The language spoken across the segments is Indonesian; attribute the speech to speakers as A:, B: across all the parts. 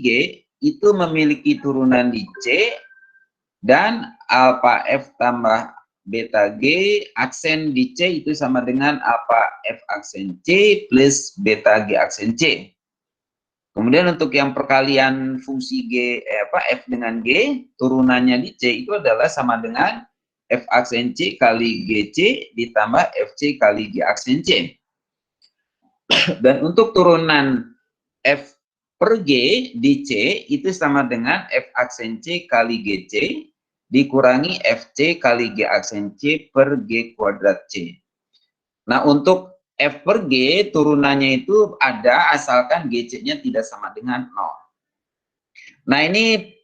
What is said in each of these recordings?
A: G itu memiliki turunan di C dan alpha F tambah beta G aksen di C itu sama dengan alpha F aksen C plus beta G aksen C. Kemudian untuk yang perkalian fungsi F dengan G, turunannya di C itu adalah sama dengan F aksen C kali GC ditambah FC kali G aksen C. Dan untuk turunan F per G di C itu sama dengan F aksen C kali GC dikurangi FC kali G aksen C per G kuadrat C. Nah, untuk F per G turunannya itu ada asalkan GC-nya tidak sama dengan 0. Nah, ini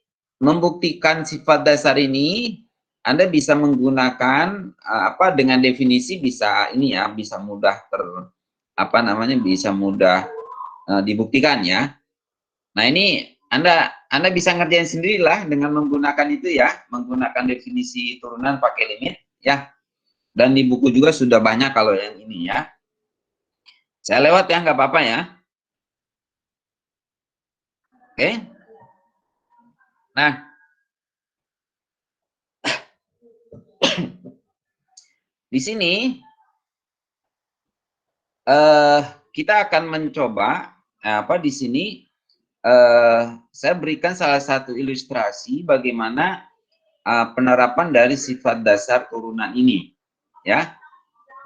A: membuktikan sifat dasar ini Anda bisa menggunakan dengan definisi bisa ini ya, bisa mudah bisa mudah dibuktikan ya. Nah, ini Anda bisa ngerjain sendirilah dengan menggunakan itu ya, menggunakan definisi turunan pakai limit ya. Dan di buku juga sudah banyak kalau yang ini ya. Saya lewat ya, nggak apa-apa ya. Oke. Nah, di sini kita akan mencoba di sini saya berikan salah satu ilustrasi bagaimana penerapan dari sifat dasar turunan ini ya.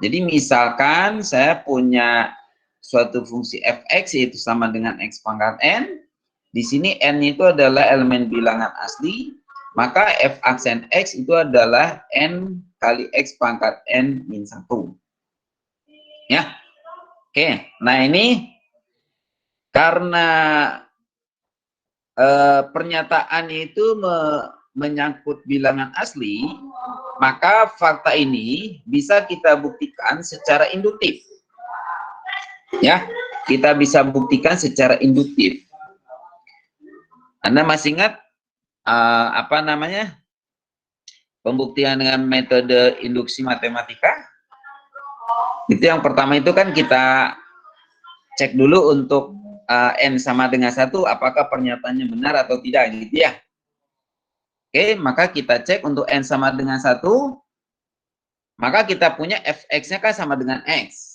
A: Jadi misalkan saya punya suatu fungsi fx yaitu sama dengan x pangkat n. Di sini n itu adalah elemen bilangan asli, maka f aksen x itu adalah n kali x pangkat n min 1. Ya. Oke, nah ini karena pernyataan itu menyangkut bilangan asli, maka fakta ini bisa kita buktikan secara induktif. Ya, kita bisa buktikan secara induktif. Anda masih ingat pembuktian dengan metode induksi matematika? Itu yang pertama itu kan kita cek dulu untuk n sama dengan 1, apakah pernyataannya benar atau tidak gitu ya. Oke, maka kita cek untuk n sama dengan 1, maka kita punya fx-nya kan sama dengan x.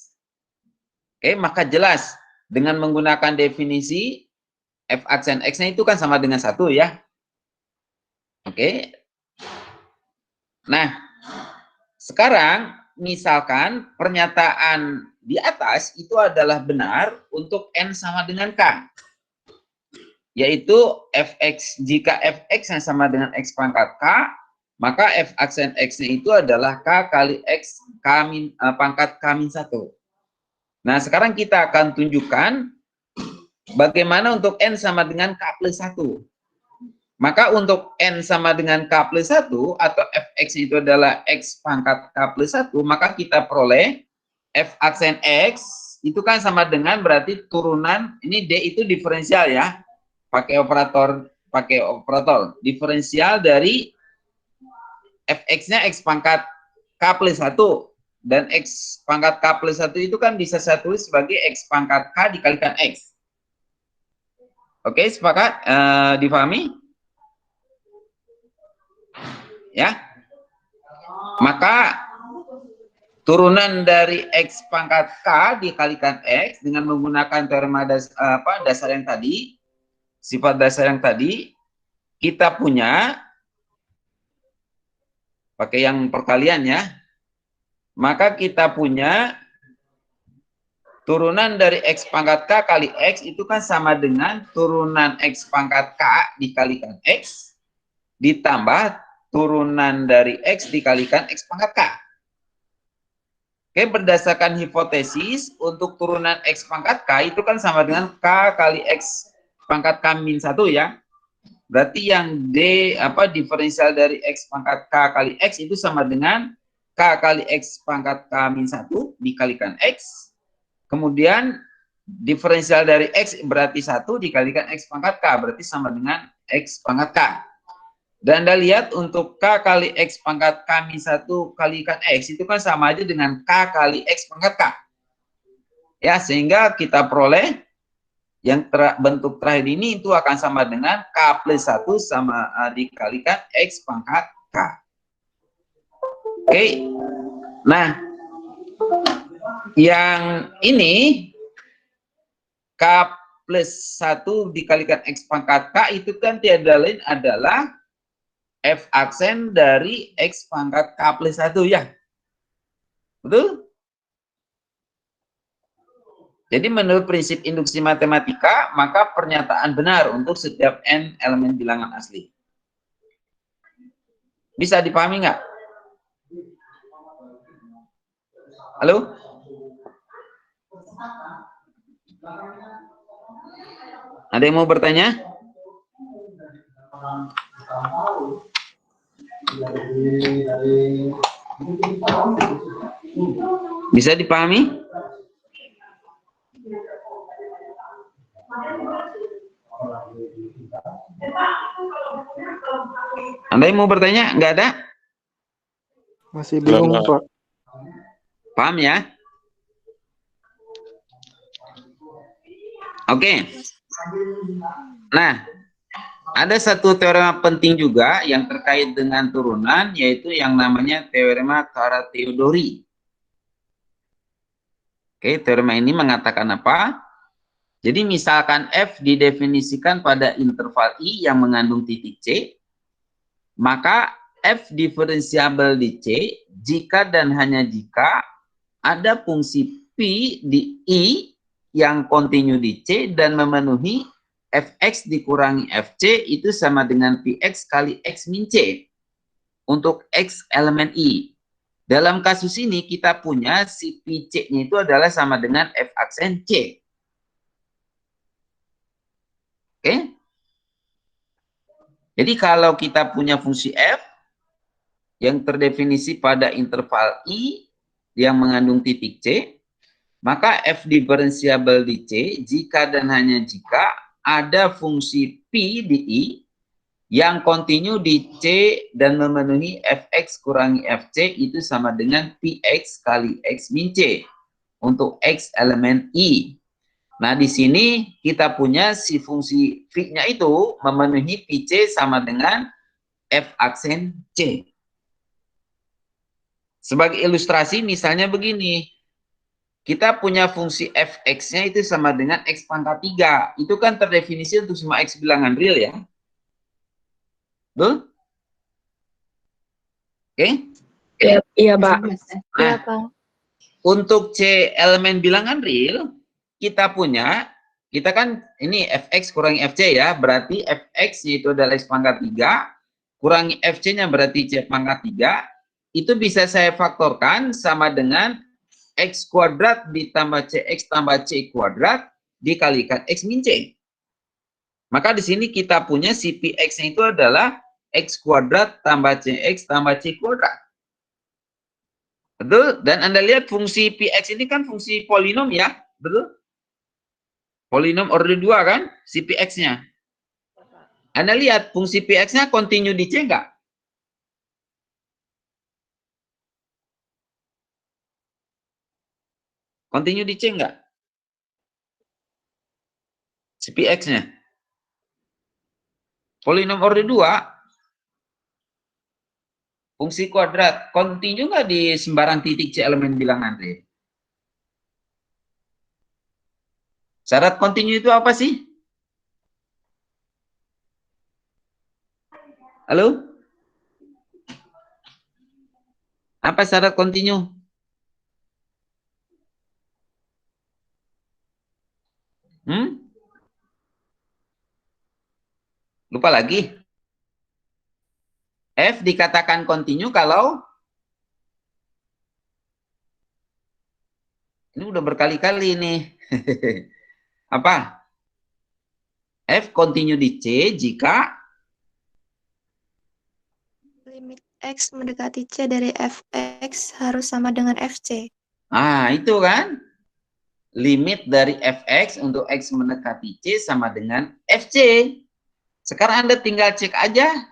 A: Oke, maka jelas dengan menggunakan definisi f aksen x-nya itu kan sama dengan 1 ya. Oke. Nah, sekarang misalkan pernyataan di atas itu adalah benar untuk n sama dengan k. Yaitu fx, jika fx yang sama dengan x pangkat k, maka f aksen x-nya itu adalah k kali x pangkat k min 1. Nah, sekarang kita akan tunjukkan bagaimana untuk n sama dengan k plus 1. Maka untuk n sama dengan k plus 1 atau fx itu adalah x pangkat k plus 1, maka kita peroleh f aksen x itu kan sama dengan berarti turunan, ini d itu diferensial ya, pakai operator diferensial dari fx-nya x pangkat k plus 1, dan x pangkat k plus 1 itu kan bisa saya tulis sebagai x pangkat k dikalikan x. Oke, sepakat? Difahami? Ya. Maka turunan dari x pangkat k dikalikan x dengan menggunakan teorema dasar yang tadi, sifat dasar yang tadi, kita punya pakai yang perkalian ya. Maka kita punya turunan dari x pangkat k kali x itu kan sama dengan turunan x pangkat k dikalikan x ditambah turunan dari x dikalikan x pangkat k. Oke, berdasarkan hipotesis untuk turunan x pangkat k itu kan sama dengan k kali x pangkat k min 1 ya. Berarti yang d diferensial dari x pangkat k kali x itu sama dengan k kali x pangkat k min 1 dikalikan x. Kemudian diferensial dari x berarti 1 dikalikan x pangkat k berarti sama dengan x pangkat k. Dan Anda lihat untuk k kali x pangkat k min 1 kalikan x itu kan sama aja dengan k kali x pangkat k. Ya, sehingga kita peroleh Yang bentuk terakhir ini itu akan sama dengan K plus 1 sama dikalikan X pangkat K. Oke. Nah, yang ini K plus 1 dikalikan X pangkat K itu kan tiada lain adalah F aksen dari X pangkat K plus 1 ya. Betul? Jadi menurut prinsip induksi matematika, maka pernyataan benar untuk setiap n elemen bilangan asli. Bisa dipahami nggak? Halo? Ada yang mau bertanya? Bisa dipahami? Anda yang mau bertanya? Nggak ada?
B: Masih bingung, Pak.
A: Paham ya? Oke. Nah, ada satu teorema penting juga yang terkait dengan turunan, yaitu yang namanya teorema Carathéodory. Oke, teorema ini mengatakan apa? Jadi misalkan F didefinisikan pada interval I yang mengandung titik C, maka F diferensiabel di C jika dan hanya jika ada fungsi P di I yang kontinu di C dan memenuhi Fx dikurangi Fc itu sama dengan Px kali X min C untuk X elemen I. Dalam kasus ini kita punya si Pc-nya itu adalah sama dengan F aksen C. Oke? Jadi kalau kita punya fungsi F yang terdefinisi pada interval I yang mengandung titik C, maka F diferensiabel di C jika dan hanya jika ada fungsi P di I yang kontinu di C dan memenuhi Fx kurangi Fc itu sama dengan Px kali X min C untuk X elemen I. Nah, di sini kita punya si fungsi V-nya itu memenuhi Pc sama dengan F aksen C. Sebagai ilustrasi misalnya begini, kita punya fungsi Fx-nya itu sama dengan X pangkat 3. Itu kan terdefinisi untuk semua X bilangan real ya. Betul? Oke?
C: Iya, iya, Pak.
A: Nah, untuk C elemen bilangan real, kita kan ini Fx kurangi Fc ya, berarti Fx itu adalah X pangkat 3, kurangi Fc-nya berarti C pangkat 3, itu bisa saya faktorkan sama dengan X kuadrat ditambah Cx tambah C kuadrat dikalikan X min C. Maka di sini kita punya si Px-nya itu adalah X kuadrat tambah Cx tambah C kuadrat. Betul? Dan Anda lihat fungsi Px ini kan fungsi polinom ya? Betul? Polinom order 2 kan? Si Px-nya. Anda lihat fungsi Px-nya kontinu di C enggak? Kontinu di C enggak? Si Px-nya. Polinom order 2 fungsi kuadrat kontinu nggak di sembarang titik C elemen bilangan real? Syarat kontinu itu apa sih? Halo? Apa syarat kontinu? Lupa lagi? F dikatakan kontinu kalau ini udah berkali-kali nih. Apa? F kontinu di C jika
C: Limit X mendekati C dari Fx harus sama dengan Fc.
A: itu kan limit dari Fx untuk X mendekati C sama dengan Fc. Sekarang Anda tinggal cek aja.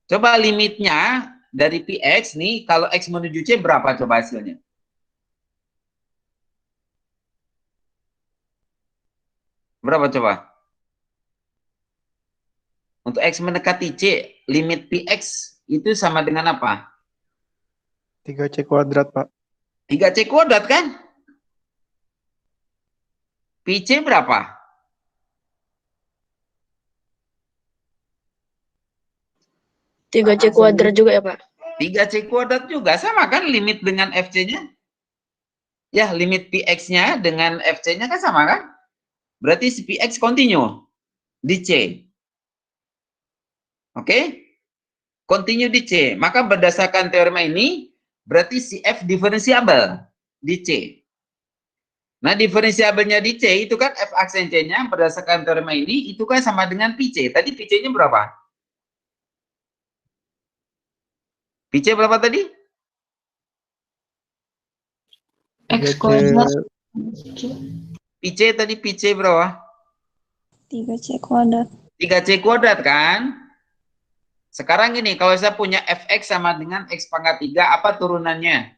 A: Coba limitnya dari Px nih, kalau X menuju C berapa coba hasilnya? Berapa coba? Untuk X mendekati C, limit Px itu sama dengan apa?
B: 3C kuadrat, Pak.
A: 3C kuadrat kan? PC berapa?
D: 3C kuadrat juga ya, Pak?
A: 3C kuadrat juga, sama kan limit dengan FC-nya? Ya, limit Px-nya dengan FC-nya kan sama kan? Berarti si Px continue di C. Oke? Continue di C. Maka berdasarkan teorema ini, berarti si F diferensiabel di C. Nah, diferensiabelnya di C itu kan F aksen C-nya berdasarkan teorema ini, itu kan sama dengan PC. Tadi PC-nya berapa? PC berapa tadi?
D: X
B: 3C
D: kuadrat.
A: PC tadi PC berapa?
C: 3C kuadrat.
A: 3C kuadrat kan? Sekarang ini, kalau saya punya Fx sama dengan X pangkat 3, apa turunannya?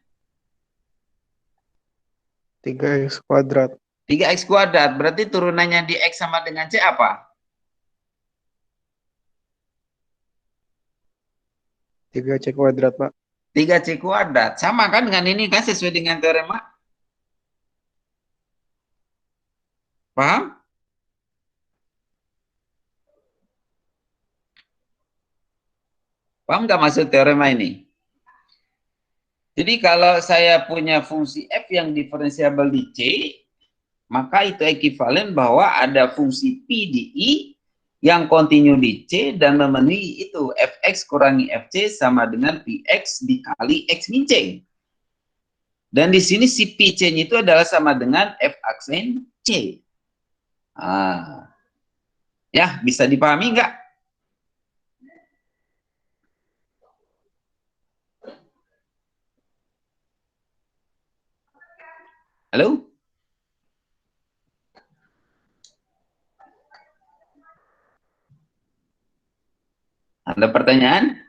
B: 3X kuadrat.
A: 3X kuadrat, berarti turunannya di X sama dengan C apa?
B: 3C kuadrat, Pak.
A: 3C kuadrat. Sama kan dengan ini kan, sesuai dengan teorema? Paham? Paham nggak maksud teorema ini? Jadi kalau saya punya fungsi F yang diferensiabel di C, maka itu ekuivalen bahwa ada fungsi P di I yang kontinu di C dan memenuhi itu Fx kurangi Fc sama dengan Px dikali X min C. Dan di sini si Pc-nya itu adalah sama dengan F aksen C. Ya, bisa dipahami nggak? Halo? Ada pertanyaan?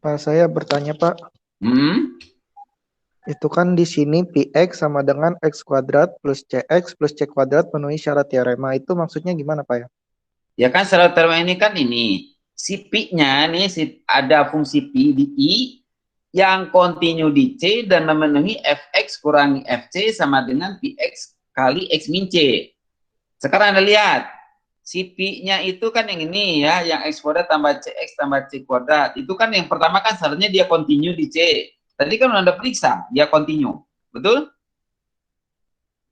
B: Pak, saya bertanya, Pak. Itu kan di sini Px sama dengan X kuadrat plus Cx plus C kuadrat penuhi syarat teorema. Itu maksudnya gimana, Pak ya?
A: Ya kan syarat teorema ini kan ini. Si P-nya nih, ada fungsi P di I yang kontinu di C dan memenuhi Fx kurangi Fc sama dengan Px kali X min C. Sekarang Anda lihat. Si P-nya itu kan yang ini ya, yang X kuadrat tambah Cx tambah C kuadrat. Itu kan yang pertama kan syaratnya dia kontinu di C. Tadi kan Anda periksa, dia kontinu. Betul?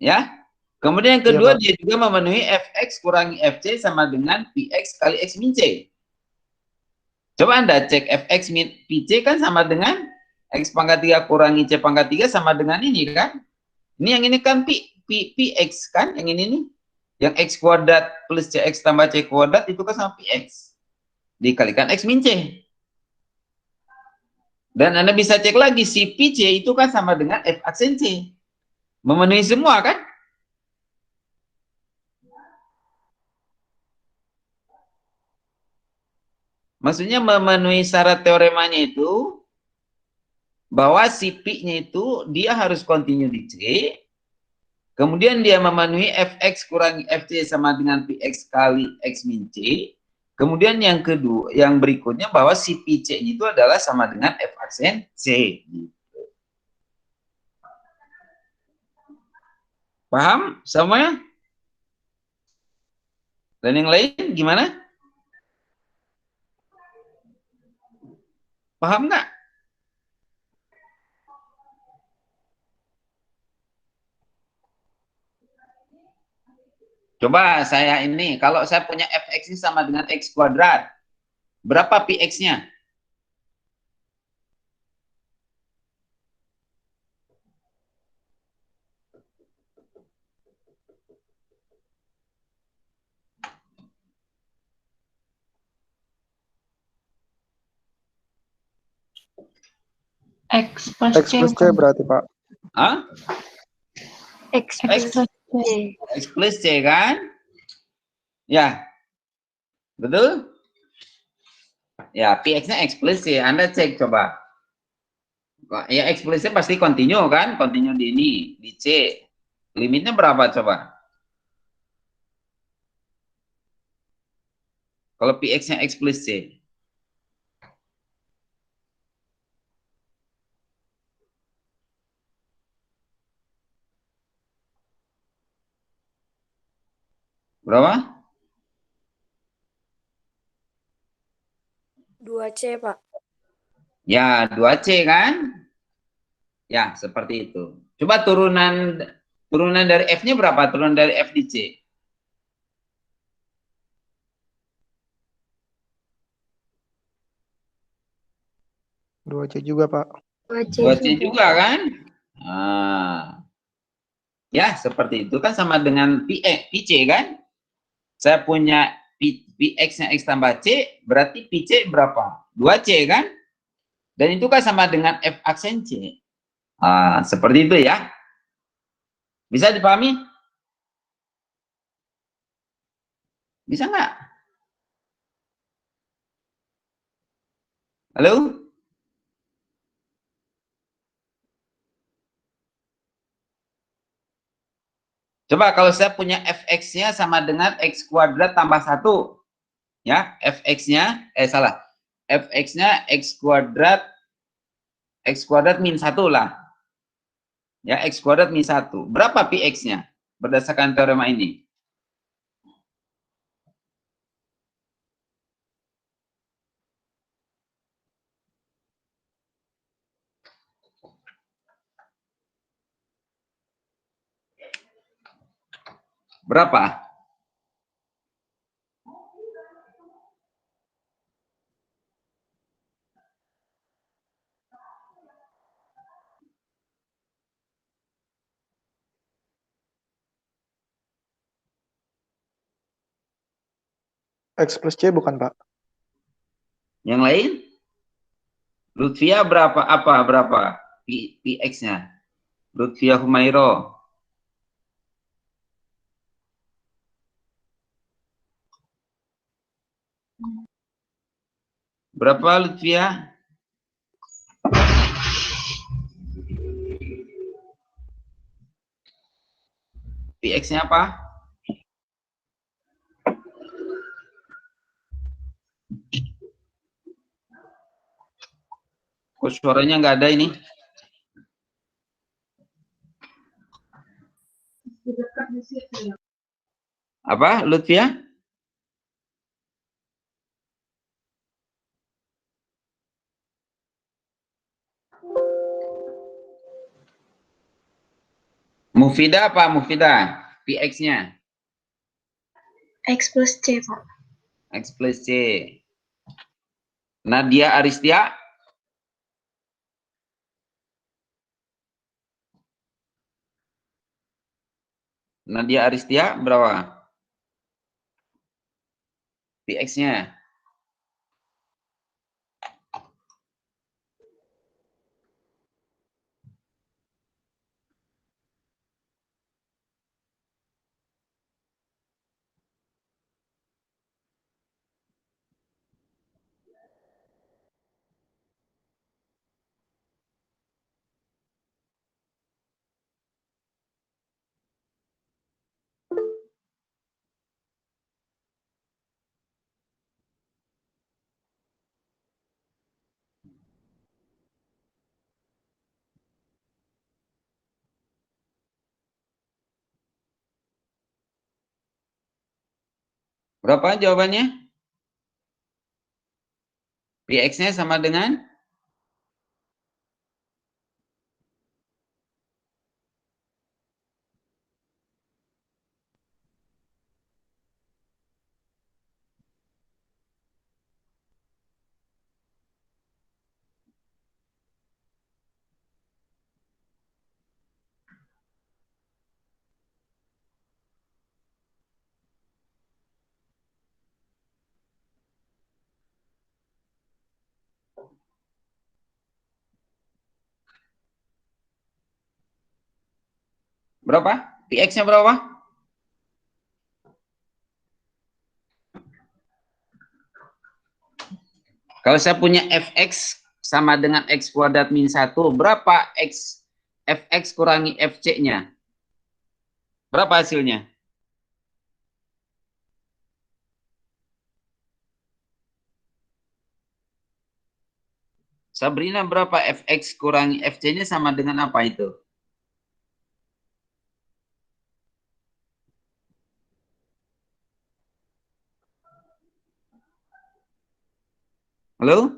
A: Ya. Kemudian yang kedua, dia juga memenuhi Fx kurangi Fc sama dengan Px kali X min C. Coba Anda cek Fx min Pc kan sama dengan X pangkat 3 kurangi C pangkat 3 sama dengan ini kan. Ini yang ini kan Px kan, yang ini nih. Yang X kuadrat plus Cx tambah C kuadrat itu kan sama Px. Dikalikan X min C. Dan Anda bisa cek lagi, si Pc itu kan sama dengan F aksen C. Memenuhi semua kan? Maksudnya memenuhi syarat teoremanya itu, bahwa si P-nya itu dia harus kontinu di C, kemudian dia memenuhi Fx kurangi Fc sama dengan Px kali X min C, kemudian yang kedua, yang berikutnya bahwa si Pc itu adalah sama dengan F aksen C. Paham semuanya? Dan yang lain gimana? Paham nggak? Coba saya ini, kalau saya punya Fx ini sama dengan X kuadrat, berapa Px-nya?
D: X plus
B: X plus C berarti, Pak.
A: Hah?
D: X plus C.
A: X plus C kan? Ya, betul? Ya, Px-nya X plus C. Anda cek coba. Ya eksplisit pasti continue kan? Continue di ini, di C. Limitnya berapa coba? Kalau PX-nya eksplisit. Berapa?
D: 2C, Pak.
A: Ya, 2C kan? Ya, seperti itu. Coba turunan dari F-nya berapa? Turunan dari F di C.
B: 2C juga, Pak.
D: 2C
A: 2C juga kan? Ya, seperti itu kan sama dengan PC kan? Saya punya PX-nya X tambah C, berarti PC berapa? 2C kan? Dan itu kan sama dengan F aksen C. Seperti itu ya. Bisa dipahami? Bisa nggak? Halo? Coba kalau saya punya fx-nya sama dengan x kuadrat tambah 1. Ya, fx-nya, salah. fx-nya x kuadrat min 1 lah. Ya, x kuadrat min 1. Berapa px-nya berdasarkan teorema ini? Berapa?
B: X plus C bukan, Pak?
A: Yang lain? Lutfia berapa? Berapa? Px-nya. Lutfia Humairo. Berapa Lutfia? Px-nya apa? Kok suaranya nggak ada ini? Apa, Lutfia? Mufida apa Mufida? PX-nya.
C: X plus C, Pak.
A: X plus C. Nadia Aristia. Nadia Aristia berapa? PX-nya. Berapa jawabannya? PX-nya sama dengan? Berapa? PX-nya berapa? Kalau saya punya fx sama dengan X kuadrat min 1, berapa Fx kurangi Fc-nya? Berapa hasilnya? Sabrina, berapa Fx kurangi Fc-nya sama dengan apa itu? Halo?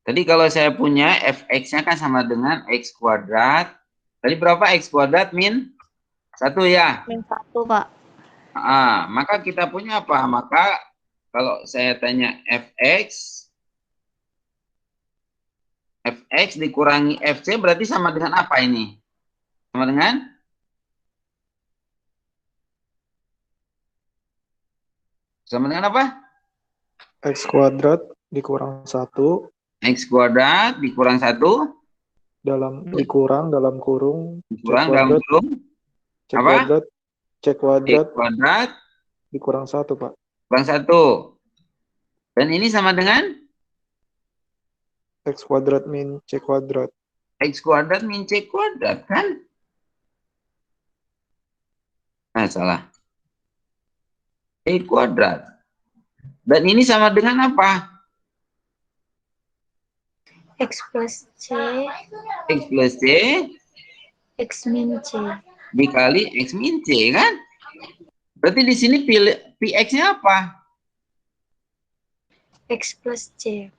A: Tadi kalau saya punya Fx-nya kan sama dengan X kuadrat. Tadi berapa X kuadrat min 1 ya?
C: Min 1, Pak.
A: Maka kita punya apa? Maka kalau saya tanya Fx dikurangi Fc berarti sama dengan apa ini? Sama dengan? Sama dengan apa?
B: X kuadrat dikurang 1
A: X kuadrat dikurang 1
B: dikurang dalam kurung
A: dikurang dalam kurung
B: C
A: apa?
B: kuadrat C
A: X
B: kuadrat
A: kuadrat
B: dikurang 1, Pak.
A: kurang 1. Dan ini sama dengan
B: X kuadrat min C kuadrat.
A: X kuadrat min C kuadrat kan? Nah, salah. C kuadrat. Dan ini sama dengan apa?
D: X plus C,
A: X plus C
D: X min C.
A: dikali X min C kan? Berarti di sini pilih Px-nya apa?
D: X plus C.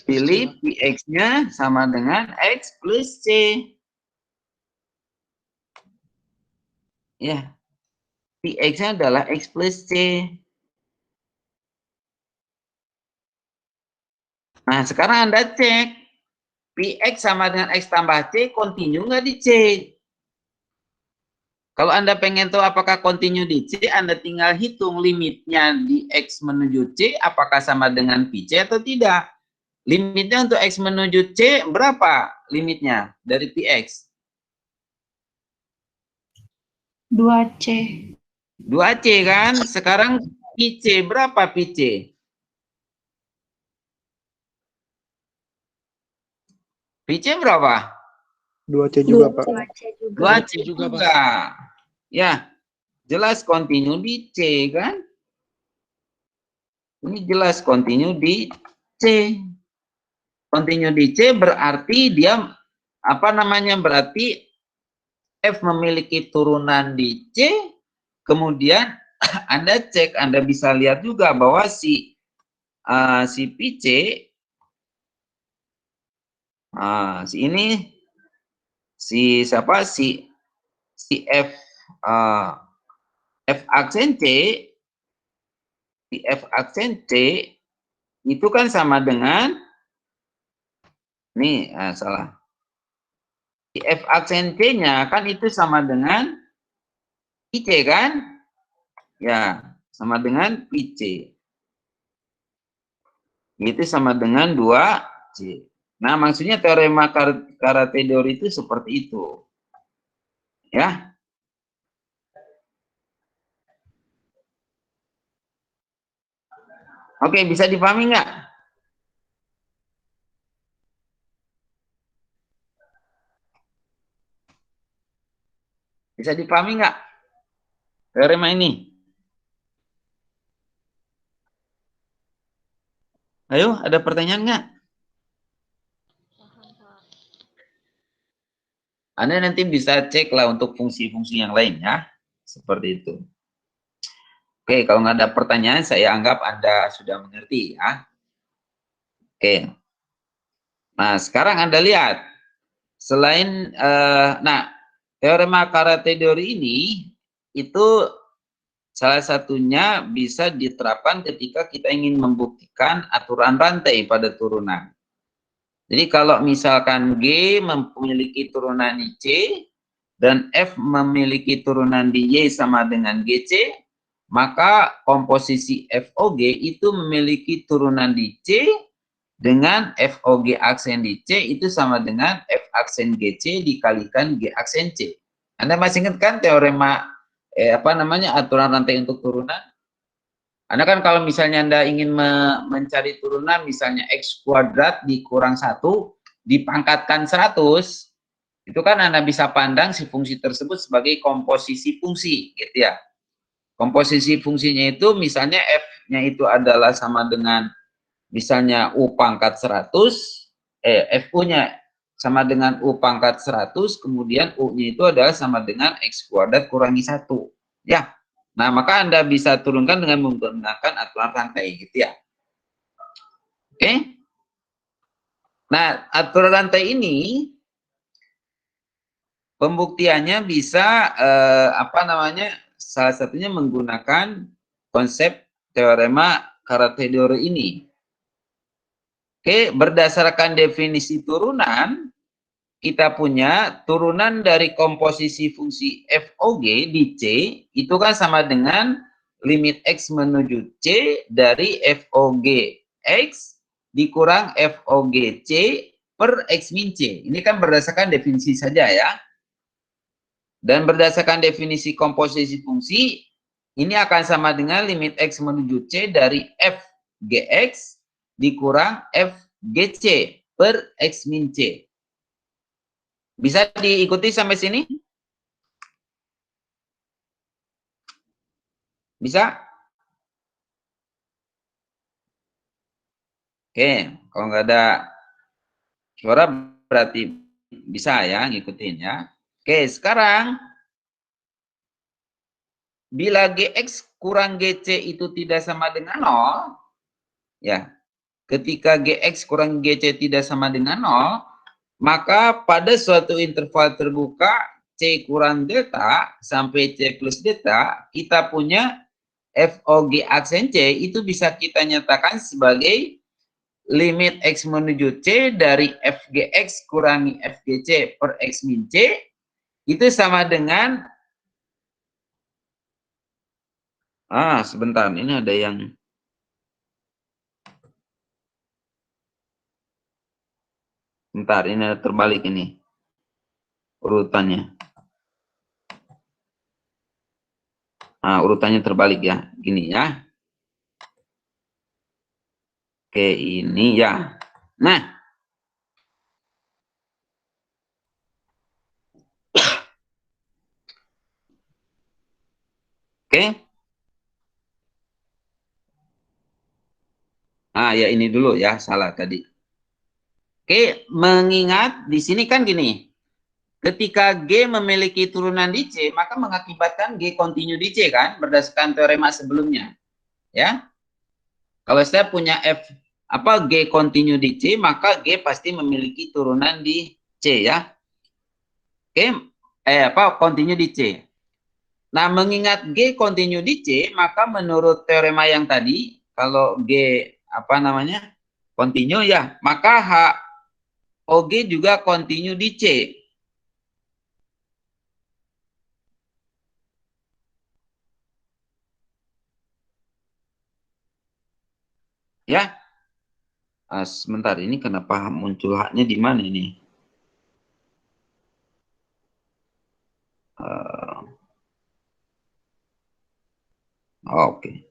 A: Pilih Px-nya sama dengan X plus C. Ya. Px-nya adalah X plus C. Nah, sekarang Anda cek. Px sama dengan X tambah C, continue nggak di C? Kalau Anda pengen tahu apakah continue di C, Anda tinggal hitung limitnya di X menuju C, apakah sama dengan Pc atau tidak. Limitnya untuk X menuju C, berapa limitnya dari Px?
E: 2C.
A: 2C kan? Sekarang Pc, berapa Pc? Pc berapa?
B: 2C juga, Pak.
A: 2C juga. Ya, jelas continue di C kan? Ini jelas continue di C. Continue di C berarti dia apa namanya? Berarti F memiliki turunan di C. Kemudian Anda cek, Anda bisa lihat juga bahwa si PC si siapa si F F aksen C, si F aksen C itu kan sama dengan nih, salah. Si F aksen C-nya kan itu sama dengan PC kan? Ya, sama dengan PC. Itu sama dengan 2C. Nah, maksudnya teorema Carathédor itu seperti itu. Ya. Oke, bisa dipahami nggak? Bisa dipahami nggak teorema ini? Ayo, ada pertanyaan nggak? Anda nanti bisa cek lah untuk fungsi-fungsi yang lain ya. Seperti itu. Oke, kalau nggak ada pertanyaan, saya anggap Anda sudah mengerti ya. Oke. Nah, sekarang Anda lihat. Selain, teorema Carathédor ini, itu salah satunya bisa diterapkan ketika kita ingin membuktikan aturan rantai pada turunan. Jadi kalau misalkan G memiliki turunan di C dan F memiliki turunan di Y sama dengan GC, maka komposisi FOG itu memiliki turunan di C dengan FOG aksen di C itu sama dengan F aksen GC dikalikan G aksen C. Anda masih ingat kan teorema aturan rantai untuk turunan? Anda kan kalau misalnya Anda ingin mencari turunan misalnya X kuadrat dikurang 1 dipangkatkan 100, itu kan Anda bisa pandang si fungsi tersebut sebagai komposisi fungsi, gitu ya. Komposisi fungsinya itu misalnya F-nya itu adalah sama dengan misalnya U pangkat 100, FU-nya sama dengan U pangkat 100, kemudian U-nya itu adalah sama dengan X kuadrat kurangi 1. Ya, nah maka Anda bisa turunkan dengan menggunakan aturan rantai, gitu ya. Oke? Nah, aturan rantai ini pembuktiannya bisa salah satunya menggunakan konsep teorema Carathédor ini. Oke, berdasarkan definisi turunan, kita punya turunan dari komposisi fungsi FOG di C itu kan sama dengan limit X menuju C dari FOG X dikurang FOG C per X min C. Ini kan berdasarkan definisi saja ya. Dan berdasarkan definisi komposisi fungsi, ini akan sama dengan limit X menuju C dari F Gx dikurang F Gc per X min C. Bisa diikuti sampai sini? Bisa? Oke, kalau nggak ada suara berarti bisa ya ngikutin ya. Oke, sekarang bila Gx kurang Gc itu tidak sama dengan 0, ya, ketika Gx kurang Gc tidak sama dengan 0, maka pada suatu interval terbuka C kurang delta sampai C plus delta, kita punya FOG aksen C itu bisa kita nyatakan sebagai limit X menuju C dari FGX kurangi FGC per X min C itu sama dengan sebentar, ini ada yang bentar, ini ada terbalik ini urutannya. Urutannya terbalik ya, gini ya. Oke, ini ya. Nah, oke. Ya ini dulu ya, salah tadi. Oke, mengingat di sini kan gini. Ketika G memiliki turunan di C, maka mengakibatkan G kontinu di C kan, berdasarkan teorema sebelumnya. Ya. Kalau saya punya G kontinu di C, maka G pasti memiliki turunan di C ya. Oke, kontinu di C. Nah, mengingat G kontinu di C, maka menurut teorema yang tadi, kalau G kontinu ya, maka HOG juga kontinu di C. Ya, sebentar, ini kenapa muncul haknya di mana ini? Oke.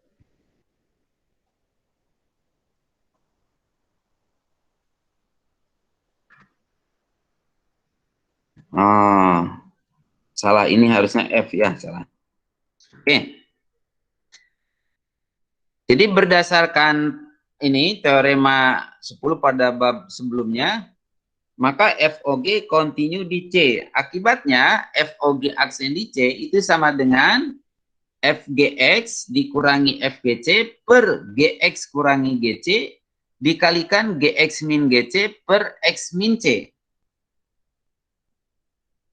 A: Salah, ini harusnya F ya, salah. Oke. Jadi berdasarkan ini teorema 10 pada bab sebelumnya, maka FOG kontinu di C. Akibatnya FOG aksen di C itu sama dengan FGX dikurangi FGC per GX kurangi GC dikalikan GX min GC per X min C.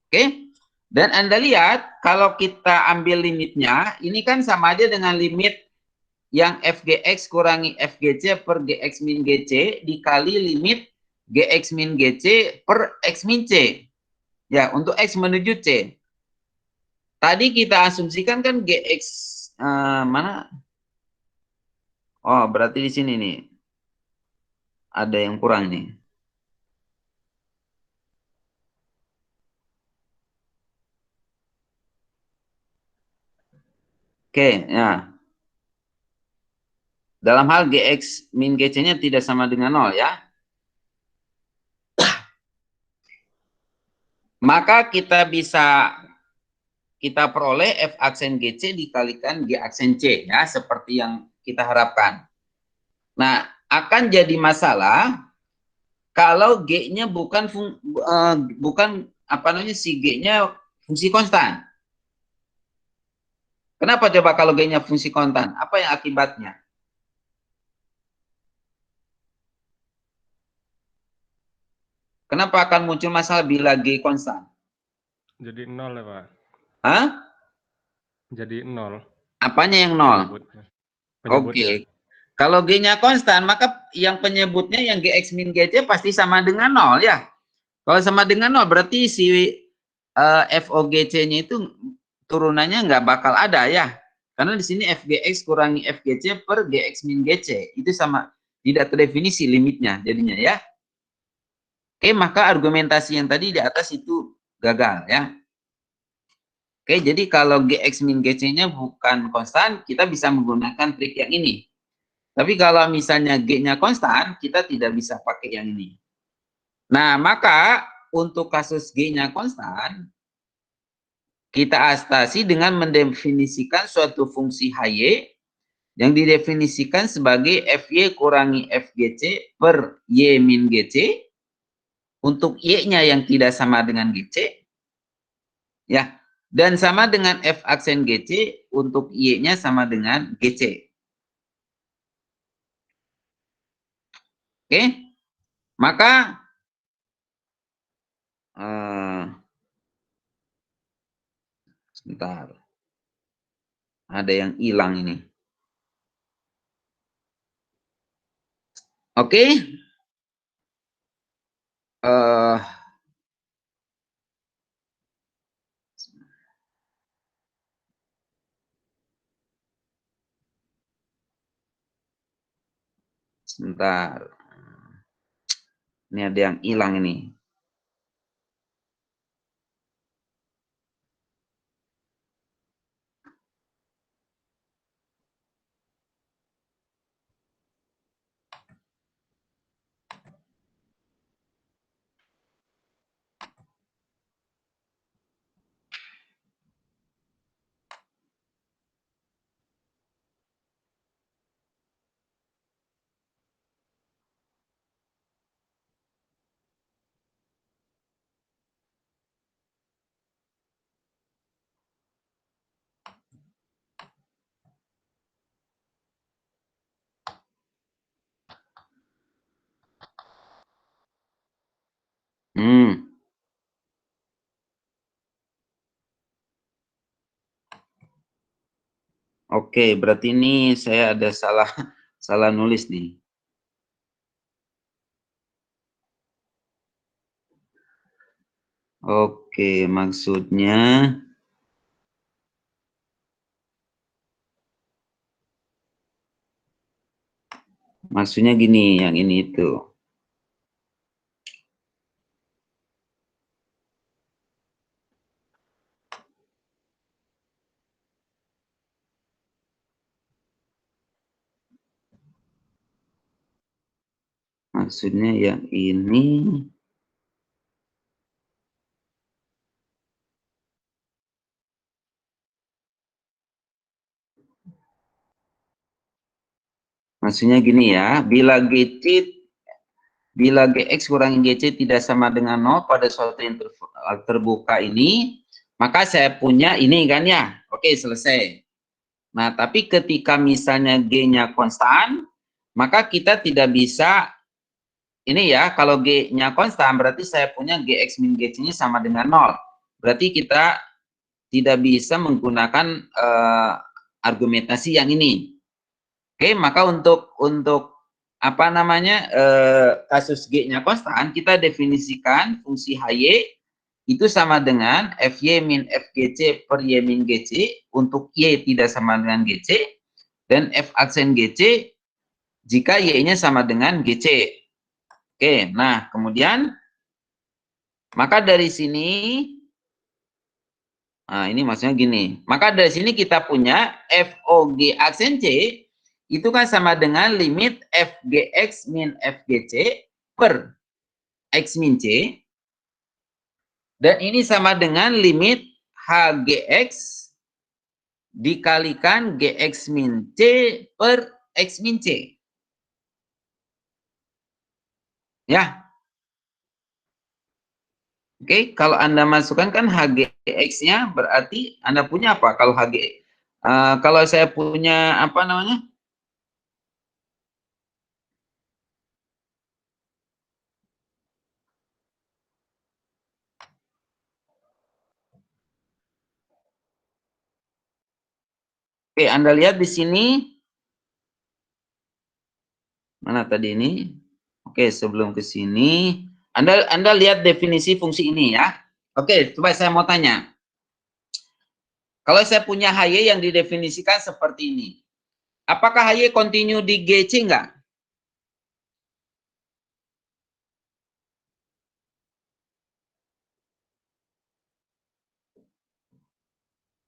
A: Oke? Dan Anda lihat, kalau kita ambil limitnya, ini kan sama aja dengan limit yang FGX kurangi FGC per GX min GC dikali limit GX min GC per X min C. Ya, untuk X menuju C. Tadi kita asumsikan kan GX mana? Oh, berarti di sini nih. ada yang kurang nih. Oke, ya. Dalam hal Gx min Gc-nya tidak sama dengan 0 ya. Maka kita peroleh F aksen Gc dikalikan G aksen C ya, seperti yang kita harapkan. Nah, akan jadi masalah kalau G-nya bukan si G-nya fungsi konstan. Kenapa coba kalau G-nya fungsi konstan? Apa yang akibatnya? Kenapa akan muncul masalah bila G konstan?
F: Jadi 0 ya, Pak.
A: Hah?
F: Jadi 0.
A: Apanya yang 0? Oke. Kalau G-nya konstan, maka yang penyebutnya yang Gx min Gc pasti sama dengan 0 ya. Kalau sama dengan 0 berarti si FOGC-nya itu turunannya nggak bakal ada ya. Karena di sini FGX kurangi FGC per Gx min Gc. Itu sama, tidak terdefinisi limitnya jadinya ya. Oke, maka argumentasi yang tadi di atas itu gagal ya. Oke, jadi kalau Gx min Gc-nya bukan konstan, kita bisa menggunakan trik yang ini. Tapi kalau misalnya G-nya konstan, kita tidak bisa pakai yang ini. Nah, maka untuk kasus G-nya konstan, kita atasi dengan mendefinisikan suatu fungsi HY yang didefinisikan sebagai FY kurangi FGC per Y min GC. Untuk Y-nya yang tidak sama dengan GC, ya, dan sama dengan F aksen GC untuk Y-nya sama dengan GC. Oke, maka sebentar, ada yang hilang ini. Oke, sebentar, ini ada yang hilang ini. Oke, berarti ini saya ada salah nulis nih. Oke, maksudnya gini, yang ini itu. Maksudnya yang ini. Maksudnya gini ya, bila Gx kurangi Gc tidak sama dengan 0 pada suatu interval terbuka ini, maka saya punya ini kan ya. Oke, selesai. Nah, tapi ketika misalnya G-nya konstan, maka kita tidak bisa, ini ya, kalau G-nya konstan berarti saya punya Gx min Gc-nya sama dengan 0. Berarti kita tidak bisa menggunakan argumentasi yang ini. Oke, maka untuk apa namanya kasus G-nya konstan, kita definisikan fungsi HY itu sama dengan FY min FGC per Y min GC untuk Y tidak sama dengan GC, dan F aksen GC jika Y-nya sama dengan GC. Oke, nah kemudian maka dari sini, nah ini maksudnya gini, maka dari sini kita punya FOG aksen C itu kan sama dengan limit FGX min FGC per X min C, dan ini sama dengan limit HGX dikalikan GX min C per X min C. Ya. Oke, kalau Anda masukkan kan HGX-nya berarti Anda punya apa? Kalau kalau saya punya apa namanya? Oke, Anda lihat di sini. Mana tadi ini? Oke, sebelum ke sini, Anda lihat definisi fungsi ini ya. Oke, coba saya mau tanya. Kalau saya punya HY yang didefinisikan seperti ini, apakah HY continue di GC enggak?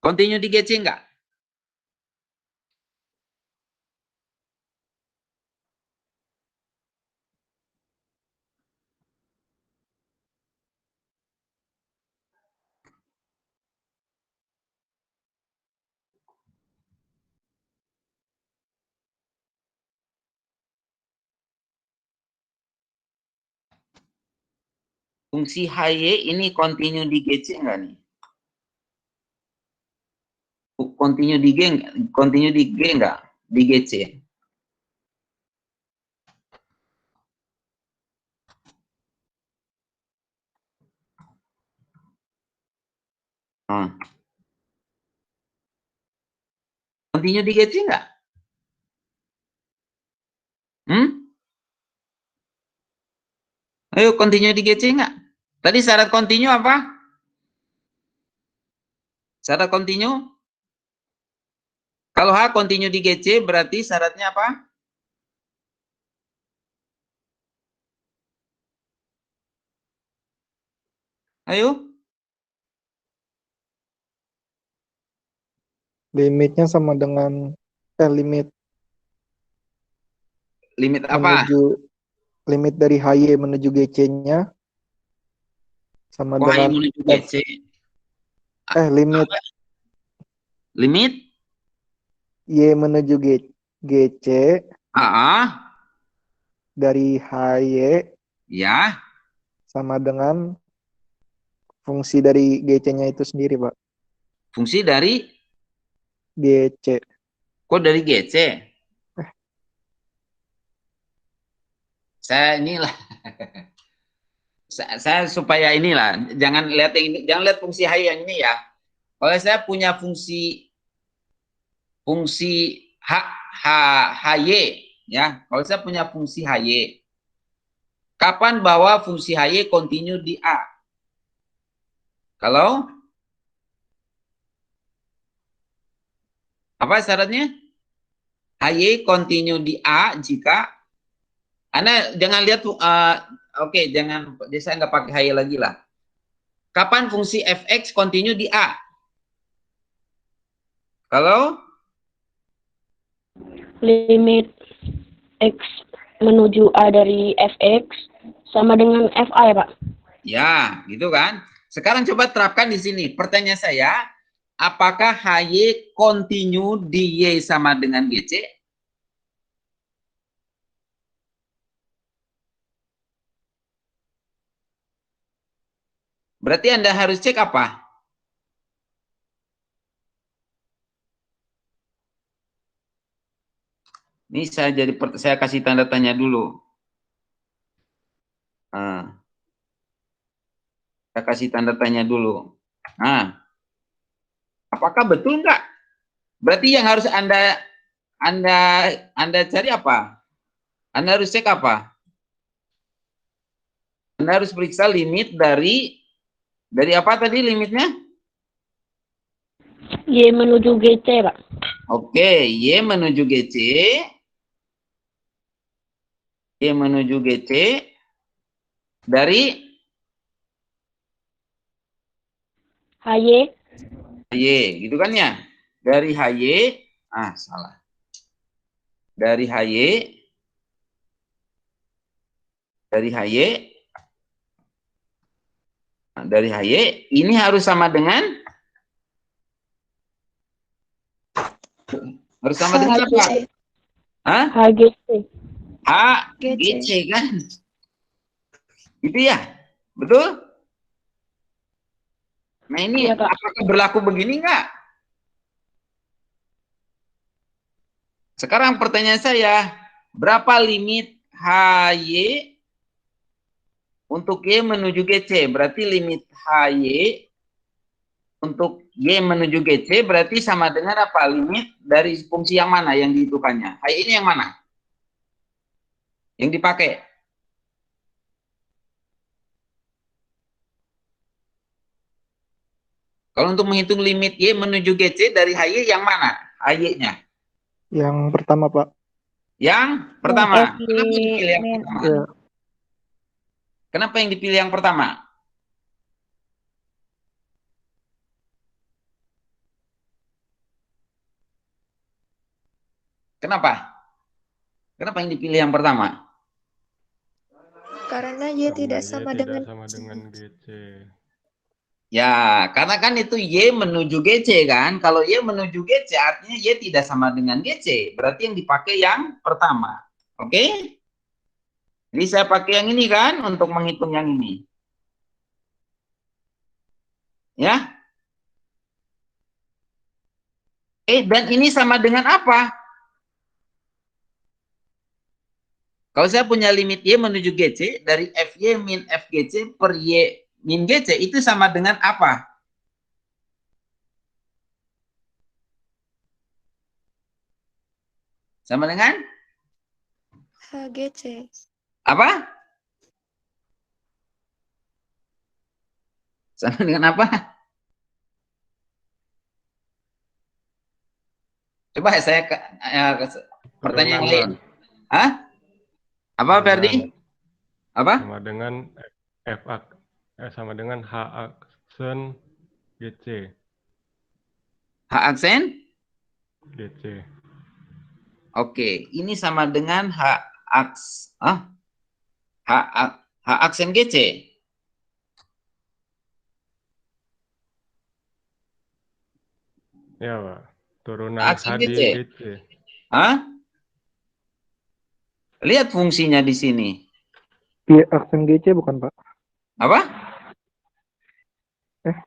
A: Continue di GC enggak? Fungsi HY ini continue di GC enggak nih? Continue di G enggak? Di GC. Continue di GC enggak? Ayo continue di GC enggak? Tadi syarat continue apa? Syarat continue? Kalau H continue di GC berarti syaratnya apa? Ayo.
B: Limitnya sama dengan limit
A: apa?
B: Limit dari HY menuju GC-nya sama
A: Oh,
B: dengan
A: menuju GC. Limit
B: Y menuju GC dari HY
A: ya.
B: sama dengan fungsi dari GC-nya itu sendiri, Pak.
A: Fungsi dari
B: GC.
A: kok dari GC? Saya inilah. saya supaya inilah, jangan lihat fungsi HY yang ini ya. Kalau saya punya fungsi HY ya, kalau saya punya fungsi HY, kapan bahwa fungsi HY continue di A? Kalau apa syaratnya? HY continue di A jika Anda jangan lihat oke, jangan saya nggak pakai HY lagi lah. Kapan fungsi fx continue di A? Kalau
G: limit X menuju A dari Fx sama dengan Fa ya, Pak?
A: Ya, gitu kan. Sekarang coba terapkan di sini. Pertanyaan saya, apakah HY continue di Y sama dengan GC? Berarti Anda harus cek apa? Ini saya kasih tanda tanya dulu. Saya kasih tanda tanya dulu. Nah, apakah betul enggak? Berarti yang harus Anda cari apa? Anda harus cek apa? Anda harus periksa limit dari apa tadi limitnya?
G: Y menuju GC, Pak.
A: Oke, Y menuju GC. Y menuju GC. Dari
G: HY.
A: HY, gitu kan ya? Dari HY, salah. Dari HY, dari HY, ini harus sama dengan apa?
C: HGC.
A: Hah?
G: HGC.
A: HGC kan? Itu ya? Betul? Nah ini
G: Iya, Pak.
A: apakah berlaku begini enggak? Sekarang pertanyaan saya, berapa limit HY untuk Y menuju GC? Berarti limit HY untuk Y menuju GC berarti sama dengan apa? Limit dari fungsi yang mana yang dihitungkannya? HY ini yang mana? Yang dipakai? Kalau untuk menghitung limit Y menuju GC dari HY yang mana? HY-nya?
B: Yang pertama, Pak.
A: Yang pertama.
G: FY
A: Kenapa dipilih yang
G: min.
A: pertama?
B: Ya,
A: Kenapa yang dipilih yang pertama? Kenapa? Kenapa yang dipilih yang pertama?
C: Karena Y
F: Karena
C: tidak
F: Y
C: sama
F: tidak
C: dengan
F: sama dengan GC.
A: Ya, karena kan itu Y menuju GC kan. Kalau Y menuju GC artinya Y tidak sama dengan GC. Berarti yang dipakai yang pertama. Oke? Jadi saya pakai yang ini kan untuk menghitung yang ini. Ya? Dan ini sama dengan apa? Kalau saya punya limit Y menuju GC dari FY min FGC per Y min GC itu sama dengan apa? Sama dengan
C: HGC.
A: apa? Sama dengan apa? Coba saya pertanyaan yang lain.
F: Turunan,
A: Hah? Apa,
F: turunan.
A: Ferdi? Apa?
F: Sama dengan sama dengan H aksen GC.
A: H aksen?
F: GC.
A: Oke, ini sama dengan H aksen GC.
F: Ya, Pak. Turunan
A: Aksen
F: H di
A: GC.
F: GC.
A: Hah? Lihat fungsinya di sini.
B: Pi aksen GC bukan, Pak?
A: Apa?
B: Eh.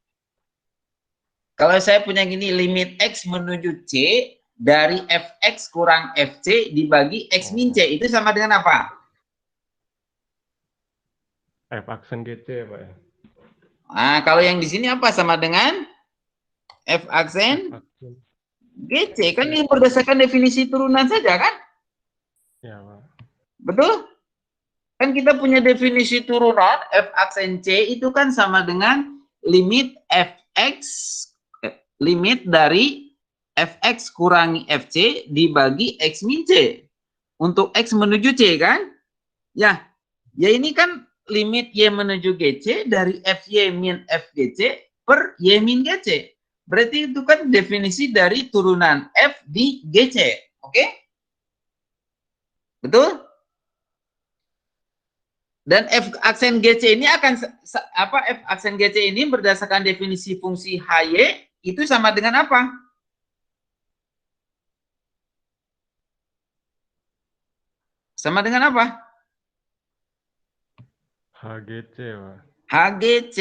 A: Kalau saya punya gini, limit X menuju C dari Fx kurang Fc dibagi X min C. Itu sama dengan apa?
F: F aksen GC, Pak ya.
A: Nah, kalau yang di sini apa? Sama dengan F aksen
F: F aksen.
A: GC. Kan ini berdasarkan definisi turunan saja kan?
F: Ya, Pak.
A: Betul? Kan kita punya definisi turunan F aksen C itu kan sama dengan limit Fx, limit dari Fx kurangi Fc dibagi X min C. Untuk X menuju C kan? Ya, ini kan limit Y menuju GC dari Fy min Fgc per Y min GC. Berarti itu kan definisi dari turunan F di GC. Oke? Betul? Dan F aksen GC ini akan F aksen GC ini berdasarkan definisi fungsi HY itu sama dengan apa? Sama dengan apa?
F: HGC, Pak.
A: HGC.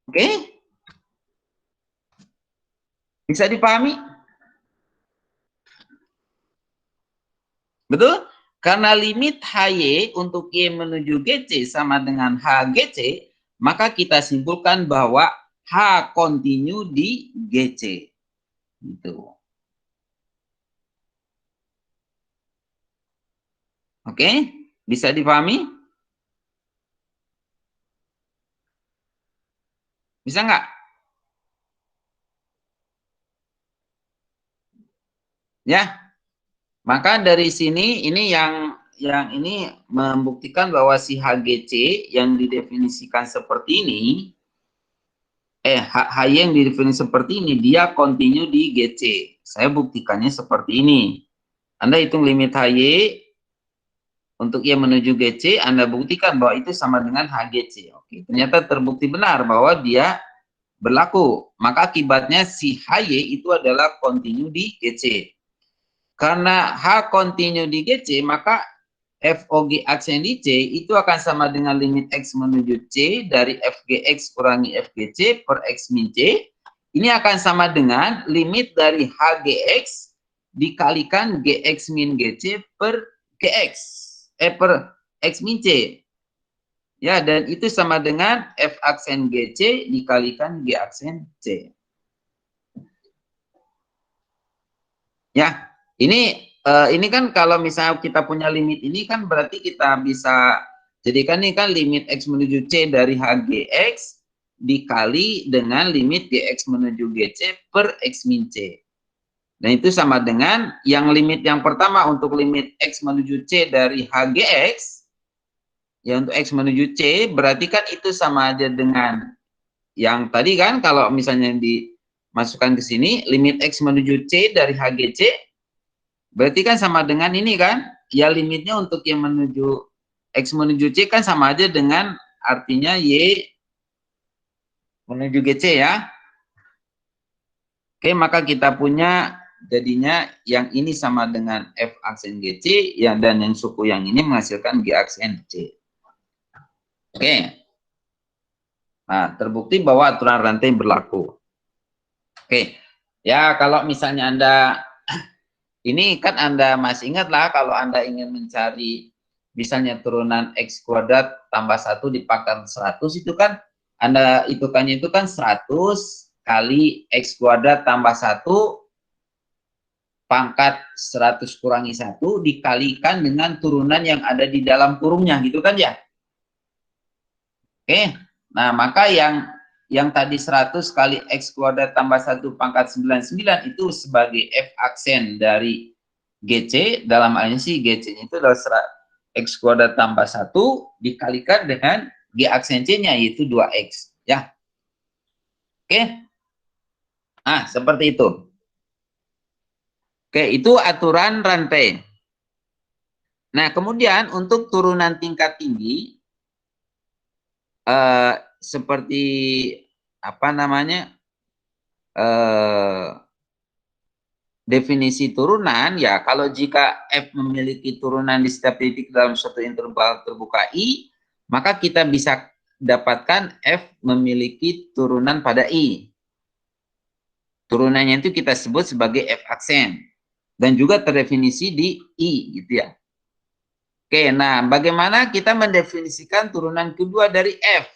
A: Oke? Bisa dipahami? Betul? Karena limit HY untuk Y menuju GC sama dengan HGC, maka kita simpulkan bahwa H kontinu di GC. Gitu. Oke? Bisa dipahami? Bisa nggak? Ya? Maka dari sini ini yang ini membuktikan bahwa si HGC yang didefinisikan seperti ini, HY yang didefinisikan seperti ini, dia continue di GC. Saya buktikannya seperti ini. Anda hitung limit HY untuk Y menuju GC, Anda buktikan bahwa itu sama dengan HGC. Oke, ternyata terbukti benar bahwa dia berlaku. Maka akibatnya si HY itu adalah continue di GC. Karena H continue di GC, maka FOG aksen di C itu akan sama dengan limit X menuju C dari FGX kurangi FGC per X min C. Ini akan sama dengan limit dari HGX dikalikan GX min GC per GX. Per X min C. Ya, dan itu sama dengan F aksen GC dikalikan G aksen C. Ya. Ini kan kalau misalnya kita punya limit ini kan berarti kita bisa jadikan ini kan limit X menuju C dari HGX dikali dengan limit GX menuju GC per X min C. Nah itu sama dengan yang limit yang pertama untuk limit X menuju C dari HGX, ya untuk X menuju C berarti kan itu sama aja dengan yang tadi kan kalau misalnya dimasukkan ke sini limit X menuju C dari HGC berarti kan sama dengan ini kan, ya limitnya untuk yang menuju X menuju C kan sama aja dengan artinya Y menuju GC ya. Oke, maka kita punya jadinya yang ini sama dengan F aksen GC ya, dan yang suku yang ini menghasilkan G aksen C. Oke. Nah, terbukti bahwa aturan rantai berlaku. Oke. Ya, kalau misalnya Anda ini kan Anda masih ingat lah kalau Anda ingin mencari misalnya turunan X kuadrat tambah 1 dipangkat 100 itu kan Anda hitungannya itu kan 100 kali X kuadrat tambah 1 pangkat 100 kurangi 1 dikalikan dengan turunan yang ada di dalam kurungnya gitu kan ya. Oke, nah maka yang tadi 100 kali X kuadrat tambah 1 pangkat 99 itu sebagai F aksen dari GC, dalam hal ini sih GC itu adalah X kuadrat tambah 1 dikalikan dengan G aksen C-nya yaitu 2X. Ya. Oke. Nah, seperti itu. Oke, itu aturan rantai. Nah, kemudian untuk turunan tingkat tinggi, seperti apa namanya definisi turunan ya kalau jika F memiliki turunan di setiap titik dalam suatu interval terbuka I maka kita bisa dapatkan F memiliki turunan pada I. Turunannya itu kita sebut sebagai F aksen dan juga terdefinisi di I gitu ya. Oke, nah bagaimana kita mendefinisikan turunan kedua dari F?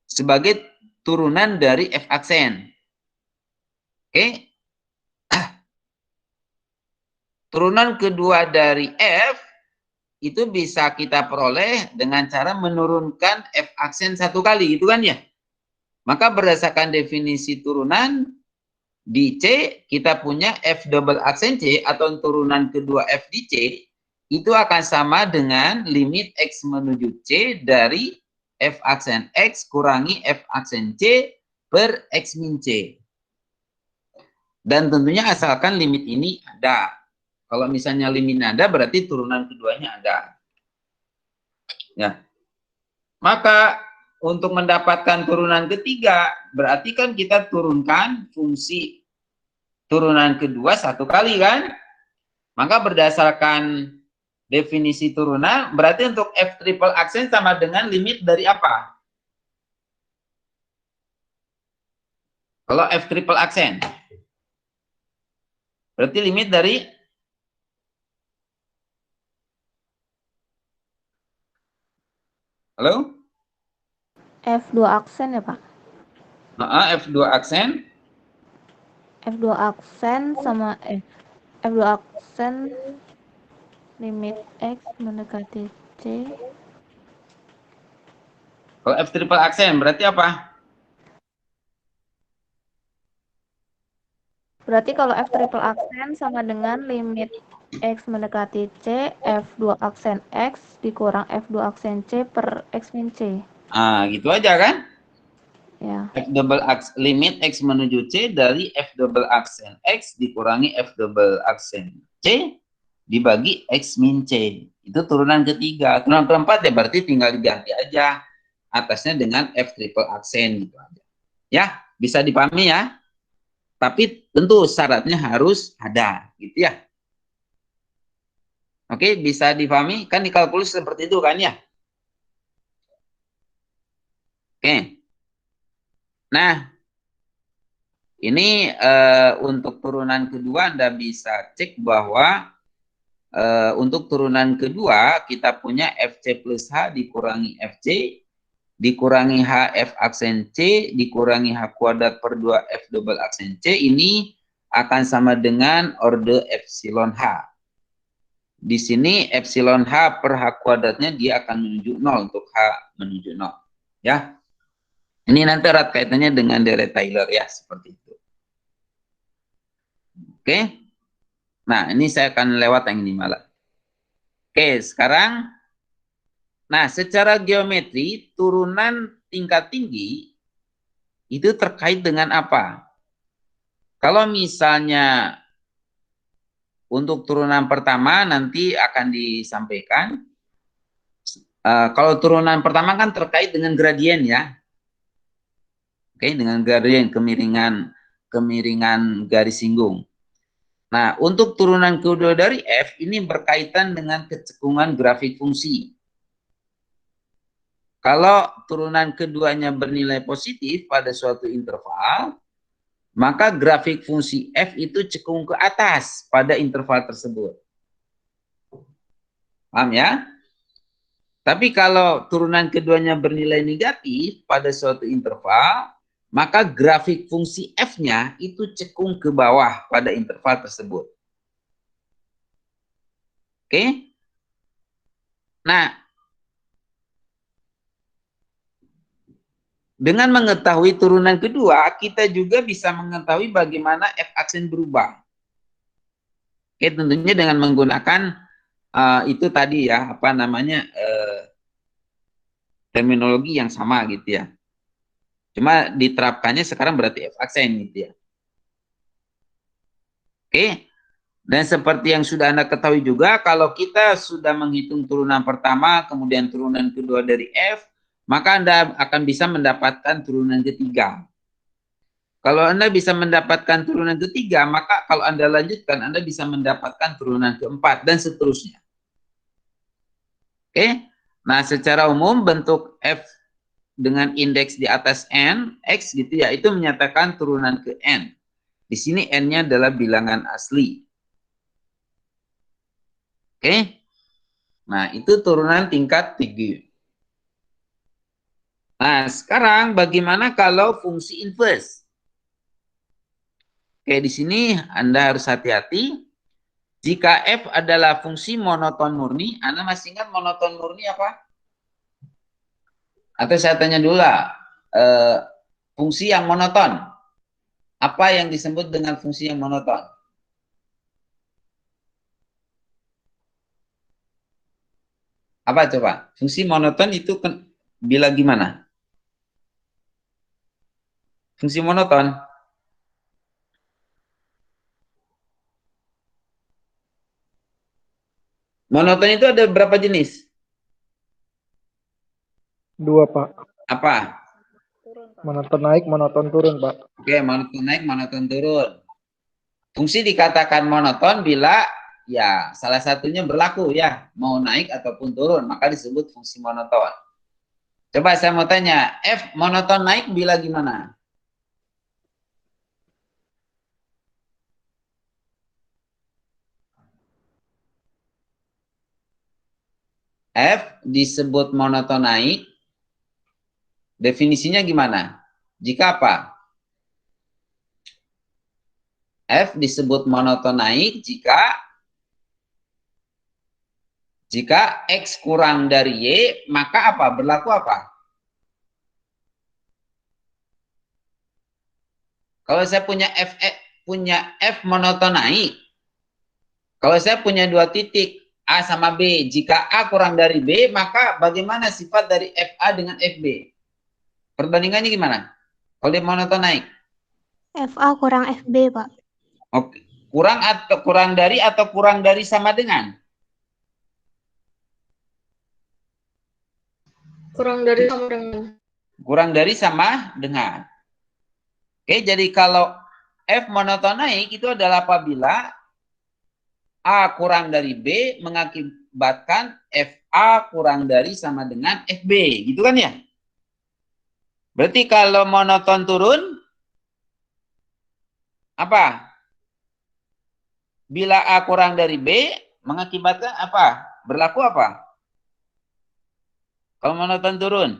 A: Sebagai turunan dari F aksen. Oke. Turunan kedua dari F itu bisa kita peroleh dengan cara menurunkan F aksen satu kali, gitu kan ya? Maka berdasarkan definisi turunan, di C kita punya F double aksen C atau turunan kedua F di C, itu akan sama dengan limit X menuju C dari F aksen X kurangi F aksen C per X min C. Dan tentunya asalkan limit ini ada. Kalau misalnya limitnya ada, berarti turunan keduanya ada. Ya. Maka untuk mendapatkan turunan ketiga, berarti kan kita turunkan fungsi turunan kedua satu kali kan? Maka berdasarkan definisi turunan, berarti untuk F triple aksen sama dengan limit dari apa? Kalau F triple aksen. Berarti limit dari halo?
H: F2 aksen ya, Pak?
A: F2 aksen.
H: F2 aksen sama F2 aksen limit X mendekati C.
A: Kalau F triple aksen berarti apa?
H: Berarti kalau F triple aksen sama dengan limit X mendekati C, F2 aksen X dikurang F2 aksen C per X min C.
A: Gitu aja kan?
H: Ya.
A: F double limit X menuju C dari F double aksen X dikurangi F double aksen C dibagi X min C. Itu turunan ketiga. Turunan keempat ya berarti tinggal diganti aja atasnya dengan F triple aksen gitu aja. Ya, bisa dipahami ya. Tapi tentu syaratnya harus ada gitu ya. Oke, bisa dipahami? Kan di kalkulus seperti itu kan ya? Oke. Nah, ini untuk turunan kedua Anda bisa cek bahwa untuk turunan kedua kita punya FC plus H dikurangi FC dikurangi H F aksen C dikurangi H kuadrat per 2 F double aksen C ini akan sama dengan orde epsilon H. Di sini epsilon H per H kuadratnya dia akan menuju 0 untuk H menuju 0. Ya. Ini nanti erat kaitannya dengan Dirac Taylor ya, seperti itu. Oke. Nah, ini saya akan lewat yang ini malah. Oke, sekarang nah, secara geometri turunan tingkat tinggi itu terkait dengan apa? Kalau misalnya untuk turunan pertama nanti akan disampaikan. Kalau turunan pertama kan terkait dengan gradien ya. Oke, dengan gradien kemiringan garis singgung. Nah, untuk turunan kedua dari F ini berkaitan dengan kecekungan grafik fungsi. Kalau turunan keduanya bernilai positif pada suatu interval, maka grafik fungsi F itu cekung ke atas pada interval tersebut. Paham ya? Tapi kalau turunan keduanya bernilai negatif pada suatu interval, maka grafik fungsi F-nya itu cekung ke bawah pada interval tersebut. Oke? Nah, dengan mengetahui turunan kedua, kita juga bisa mengetahui bagaimana F aksen berubah. Oke, tentunya dengan menggunakan itu tadi ya, apa namanya, terminologi yang sama gitu ya. Cuma diterapkannya sekarang berarti F aksen gitu ya. Oke, dan seperti yang sudah Anda ketahui juga, kalau kita sudah menghitung turunan pertama, kemudian turunan kedua dari F, maka Anda akan bisa mendapatkan turunan ketiga. Kalau Anda bisa mendapatkan turunan ketiga, maka kalau Anda lanjutkan, Anda bisa mendapatkan turunan keempat, dan seterusnya. Oke, nah secara umum bentuk F dengan indeks di atas N, X gitu ya, itu menyatakan turunan ke N. Di sini N-nya adalah bilangan asli. Oke, nah itu turunan tingkat tinggi. Nah sekarang bagaimana kalau fungsi inverse? Oke, di sini Anda harus hati-hati. Jika F adalah fungsi monoton murni, Anda masih ingat monoton murni apa? Atau saya tanya dulu lah, fungsi yang monoton. Apa yang disebut dengan fungsi yang monoton? Apa coba? Fungsi monoton itu bila gimana? Fungsi monoton. Monoton itu ada berapa jenis?
B: 2, Pak.
A: Apa?
B: Monoton naik, monoton turun, Pak.
A: Oke, monoton naik, monoton turun. Fungsi dikatakan monoton bila ya salah satunya berlaku ya, mau naik ataupun turun, maka disebut fungsi monoton. Coba saya mau tanya, F monoton naik bila gimana? F disebut monoton naik, definisinya gimana? Jika apa? F disebut monoton naik jika X kurang dari Y, maka apa? Berlaku apa? Kalau saya punya punya F monoton naik, kalau saya punya dua titik A sama B, jika A kurang dari B, maka bagaimana sifat dari FA dengan FB? Perbandingannya gimana? Kalau dia monoton naik?
I: FA kurang FB, Pak.
A: Oke. Kurang dari atau kurang dari sama dengan?
D: Kurang dari sama dengan.
A: Kurang dari sama dengan. Oke, jadi kalau F monoton naik itu adalah apabila A kurang dari B mengakibatkan FA kurang dari sama dengan FB, gitu kan ya? Berarti kalau monoton turun, apa? Bila A kurang dari B, mengakibatkan apa? Berlaku apa? Kalau monoton turun.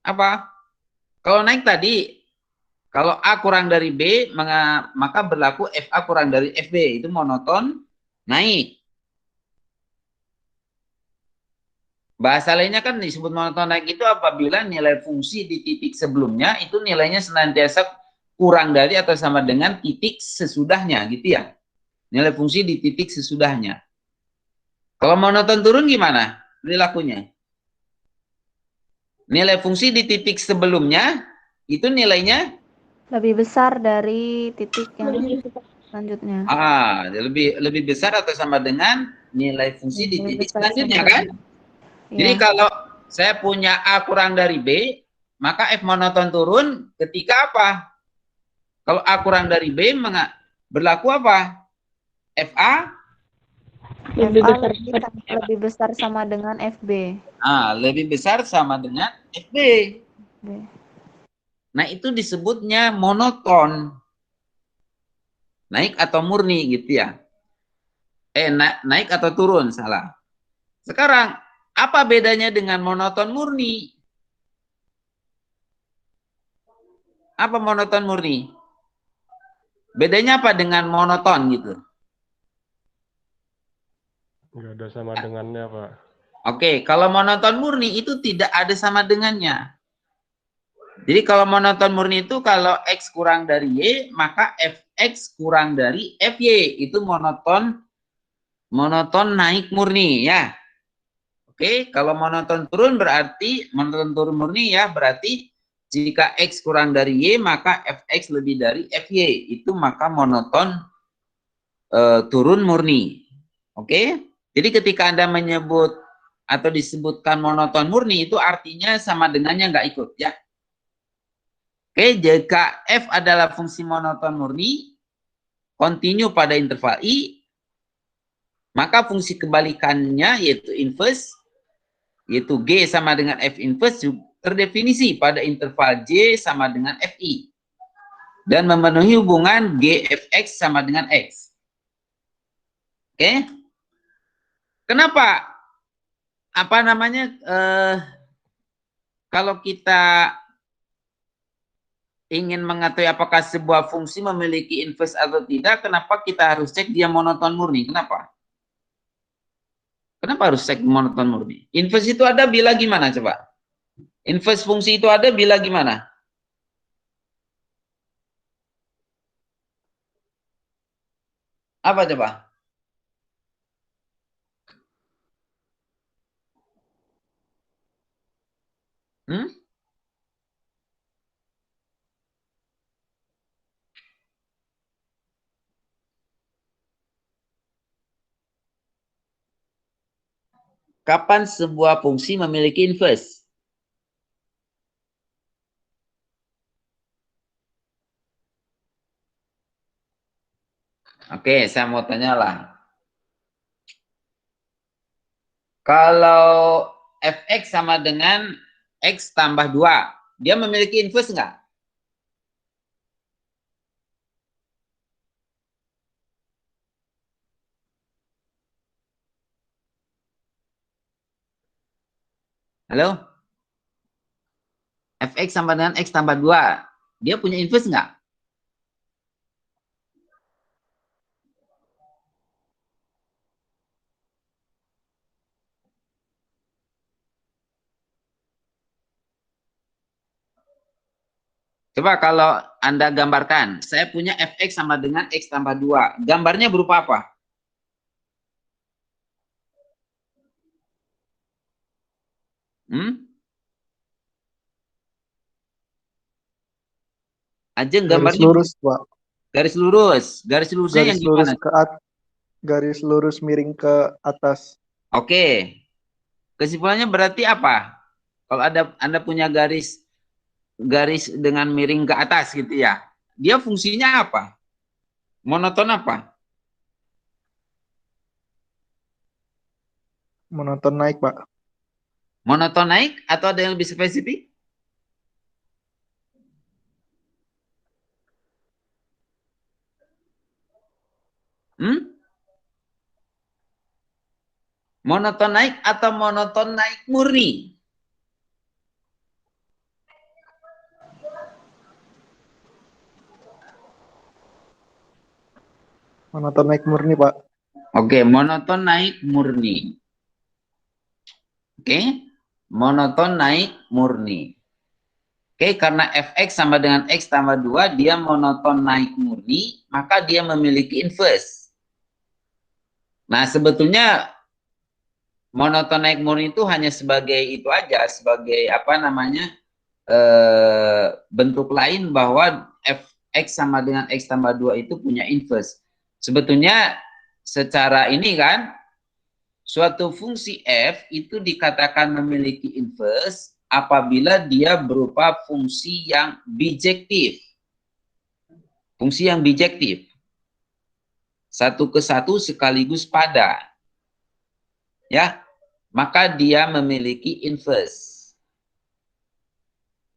A: Apa? Kalau naik tadi, kalau A kurang dari B, maka berlaku FA kurang dari FB. Itu monoton naik. Bahasa lainnya kan disebut monoton naik itu apabila nilai fungsi di titik sebelumnya itu nilainya senantiasa kurang dari atau sama dengan titik sesudahnya, gitu ya. Nilai fungsi di titik sesudahnya. Kalau monoton turun gimana perilakunya? Nilai fungsi di titik sebelumnya itu nilainya
H: Lebih besar dari titik yang selanjutnya.
A: lebih besar atau sama dengan nilai fungsi di
H: Lebih
A: titik
H: besar
A: selanjutnya
H: sama
A: kan? Jadi
H: Iya.
A: kalau saya punya A kurang dari B, maka F monoton turun ketika apa? Kalau A kurang dari B, berlaku apa? FA?
G: Lebih
H: FA
G: besar
H: lebih besar sama dengan FB.
A: Lebih besar sama dengan FB. Nah, itu disebutnya monoton. Naik atau murni gitu ya. Naik atau turun, salah. Sekarang, apa bedanya dengan monoton murni? Apa monoton murni? Bedanya apa dengan monoton gitu?
F: Nggak ada sama dengannya, Pak.
A: Oke, kalau monoton murni itu tidak ada sama dengannya. Jadi kalau monoton murni itu kalau X kurang dari Y, maka Fx kurang dari Fy. Itu monoton naik murni ya. Oke, kalau monoton turun berarti, monoton turun murni ya, berarti jika X kurang dari Y, maka Fx lebih dari Fy. Itu maka monoton turun murni. Oke, jadi ketika Anda menyebut atau disebutkan monoton murni, itu artinya sama dengannya nggak ikut ya. Oke, jika F adalah fungsi monoton murni, kontinu pada interval I, maka fungsi kebalikannya yaitu inverse, yaitu G sama dengan F inverse terdefinisi pada interval J sama dengan Fi. Dan memenuhi hubungan Gfx sama dengan X. Oke? Kenapa? Apa namanya? Kalau kita ingin mengetahui apakah sebuah fungsi memiliki inverse atau tidak, kenapa kita harus cek dia monoton murni? Kenapa? Kenapa harus cek monoton murni? Inverse itu ada bila gimana coba? Inverse fungsi itu ada bila gimana? Apa coba? Hmm? Kapan sebuah fungsi memiliki inverse? Oke, saya mau tanya lah. Kalau fx sama dengan x tambah 2, dia memiliki inverse enggak? Halo? Fx sama dengan x tambah 2, dia punya inverse enggak? Coba kalau Anda gambarkan, saya punya fx sama dengan x tambah 2. Gambarnya berupa apa? Ajeng,
B: Garis
A: gambarnya
B: lurus, Pak.
A: garis lurus. Garis lurusnya
B: Garis
A: yang
B: lurus
A: gimana?
B: garis lurus miring ke atas.
A: Oke. Kesimpulannya berarti apa? Kalau Anda punya garis dengan miring ke atas gitu ya. Dia fungsinya apa? Monoton apa?
B: Monoton naik, Pak.
A: Monoton naik atau ada yang lebih spesifik? Monoton naik atau monoton naik murni?
B: Monoton naik murni, Pak.
A: Oke, monoton naik murni. Oke, monoton naik murni. Oke, karena fx sama dengan x tambah 2, dia monoton naik murni, maka dia memiliki inverse. Nah, sebetulnya monoton naik murni itu hanya sebagai itu aja, sebagai apa namanya, bentuk lain bahwa fx sama dengan x tambah 2 itu punya inverse. Sebetulnya secara ini kan, suatu fungsi f itu dikatakan memiliki inverse apabila dia berupa fungsi yang bijektif. Fungsi yang bijektif. Satu ke satu sekaligus pada. Ya, maka dia memiliki inverse.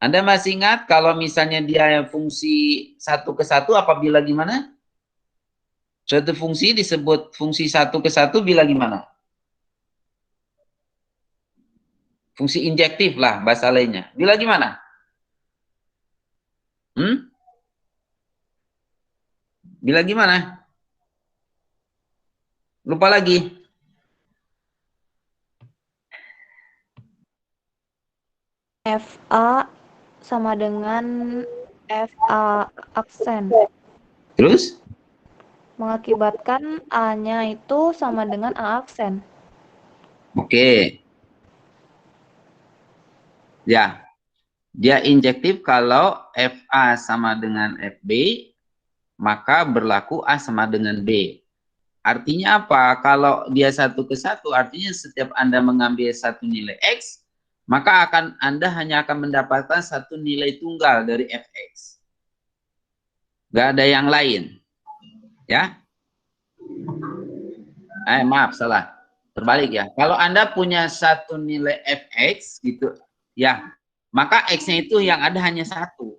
A: Anda masih ingat kalau misalnya dia fungsi satu ke satu apabila gimana? Suatu fungsi disebut fungsi satu ke satu bila gimana? Fungsi injektif lah bahasa lainnya. Bila gimana? Bila gimana? Lupa lagi.
H: FA sama dengan FA aksen.
A: Terus?
H: Mengakibatkan A-nya itu sama dengan A aksen.
A: Oke. Ya. Dia injektif kalau FA sama dengan FB, maka berlaku A sama dengan B. Artinya apa? Kalau dia satu ke satu, artinya setiap Anda mengambil satu nilai X, maka Anda hanya akan mendapatkan satu nilai tunggal dari Fx. Gak ada yang lain. Ya. Maaf, salah. Terbalik ya. Kalau Anda punya satu nilai Fx, gitu, ya, maka X-nya itu yang ada hanya satu.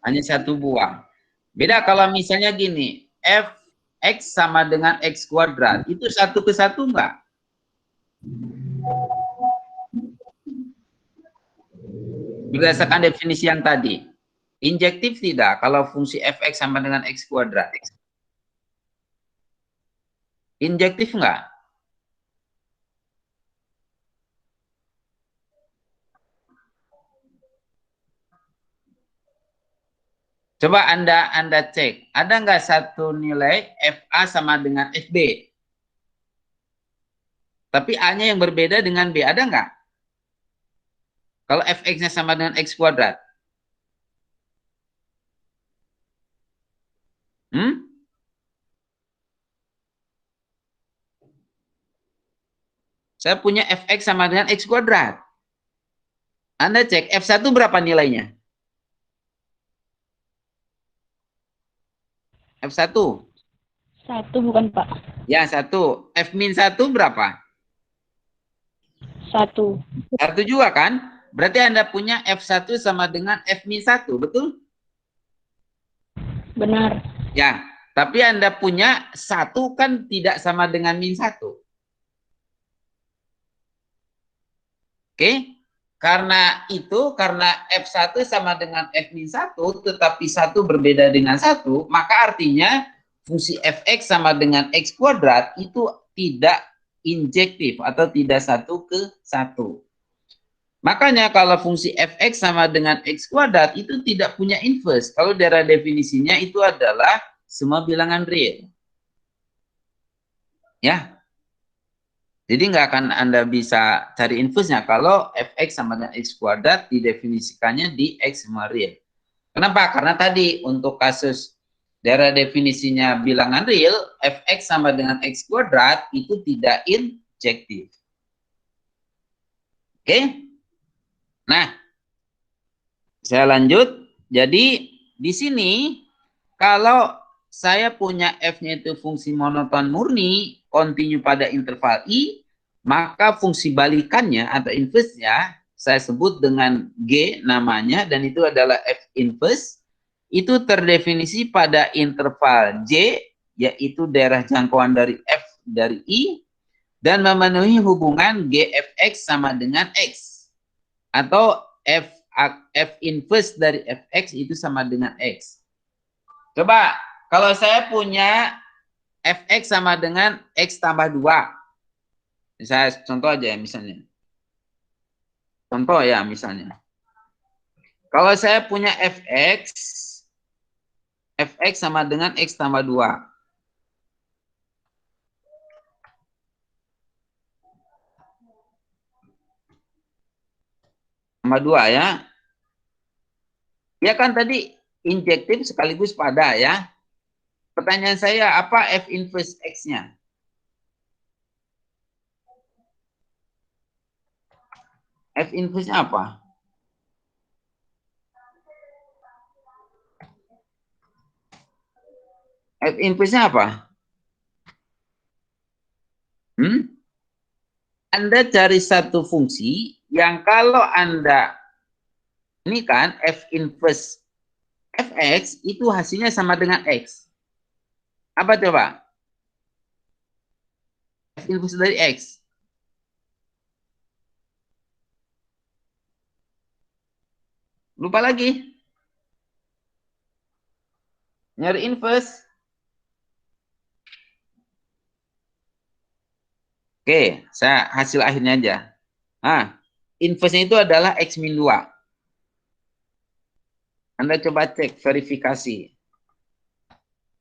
A: Hanya satu buah. Beda kalau misalnya gini, Fx sama dengan X kuadrat, itu satu ke satu enggak? Berdasarkan definisi yang tadi. Injektif tidak, kalau fungsi Fx sama dengan X kuadrat. Injektif enggak? Coba Anda cek, ada nggak satu nilai FA sama dengan FB? Tapi A-nya yang berbeda dengan B, ada nggak? Kalau Fx-nya sama dengan X kuadrat. Saya punya Fx sama dengan X kuadrat. Anda cek, F1 berapa nilainya? F1?
G: 1 bukan, Pak?
A: Ya, 1. F-1 berapa?
G: 1.
A: 1 juga kan? Berarti Anda punya F1 sama dengan F-1, betul?
G: Benar.
A: Ya, tapi Anda punya 1 kan tidak sama dengan -1. Oke? Karena F1 sama dengan F-1, tetapi 1 berbeda dengan 1, maka artinya fungsi Fx sama dengan X kuadrat itu tidak injektif atau tidak 1 ke 1. Makanya kalau fungsi fx sama dengan x kuadrat itu tidak punya inverse. Kalau daerah definisinya itu adalah semua bilangan real. Ya. Jadi nggak akan Anda bisa cari inverse-nya kalau fx sama dengan x kuadrat didefinisikannya di x semua real. Kenapa? Karena tadi untuk kasus daerah definisinya bilangan real, fx sama dengan x kuadrat itu tidak injektif. Oke? Nah, saya lanjut. Jadi di sini kalau saya punya f-nya itu fungsi monoton murni, kontinu pada interval i, maka fungsi balikannya atau inverse-nya saya sebut dengan G namanya, dan itu adalah f inverse. Itu terdefinisi pada interval J, yaitu daerah jangkauan dari f dari i, dan memenuhi hubungan Gfx sama dengan x. Atau f inverse dari fx itu sama dengan x. Coba, kalau saya punya fx sama dengan x tambah 2. Saya contoh aja ya misalnya. Contoh ya misalnya. Kalau saya punya fx sama dengan x tambah 2. Tambah 2 ya. Ya kan tadi injektif sekaligus pada ya. Pertanyaan saya, apa f inverse x-nya? F inverse-nya apa? F inverse-nya apa? Anda cari satu fungsi yang kalau Anda, ini kan f inverse fx itu hasilnya sama dengan x. Apa coba? F inverse dari x. Lupa lagi. Nyari inverse. Oke, saya hasil akhirnya aja. Nah, inverse-nya itu adalah x min 2. Anda coba cek verifikasi.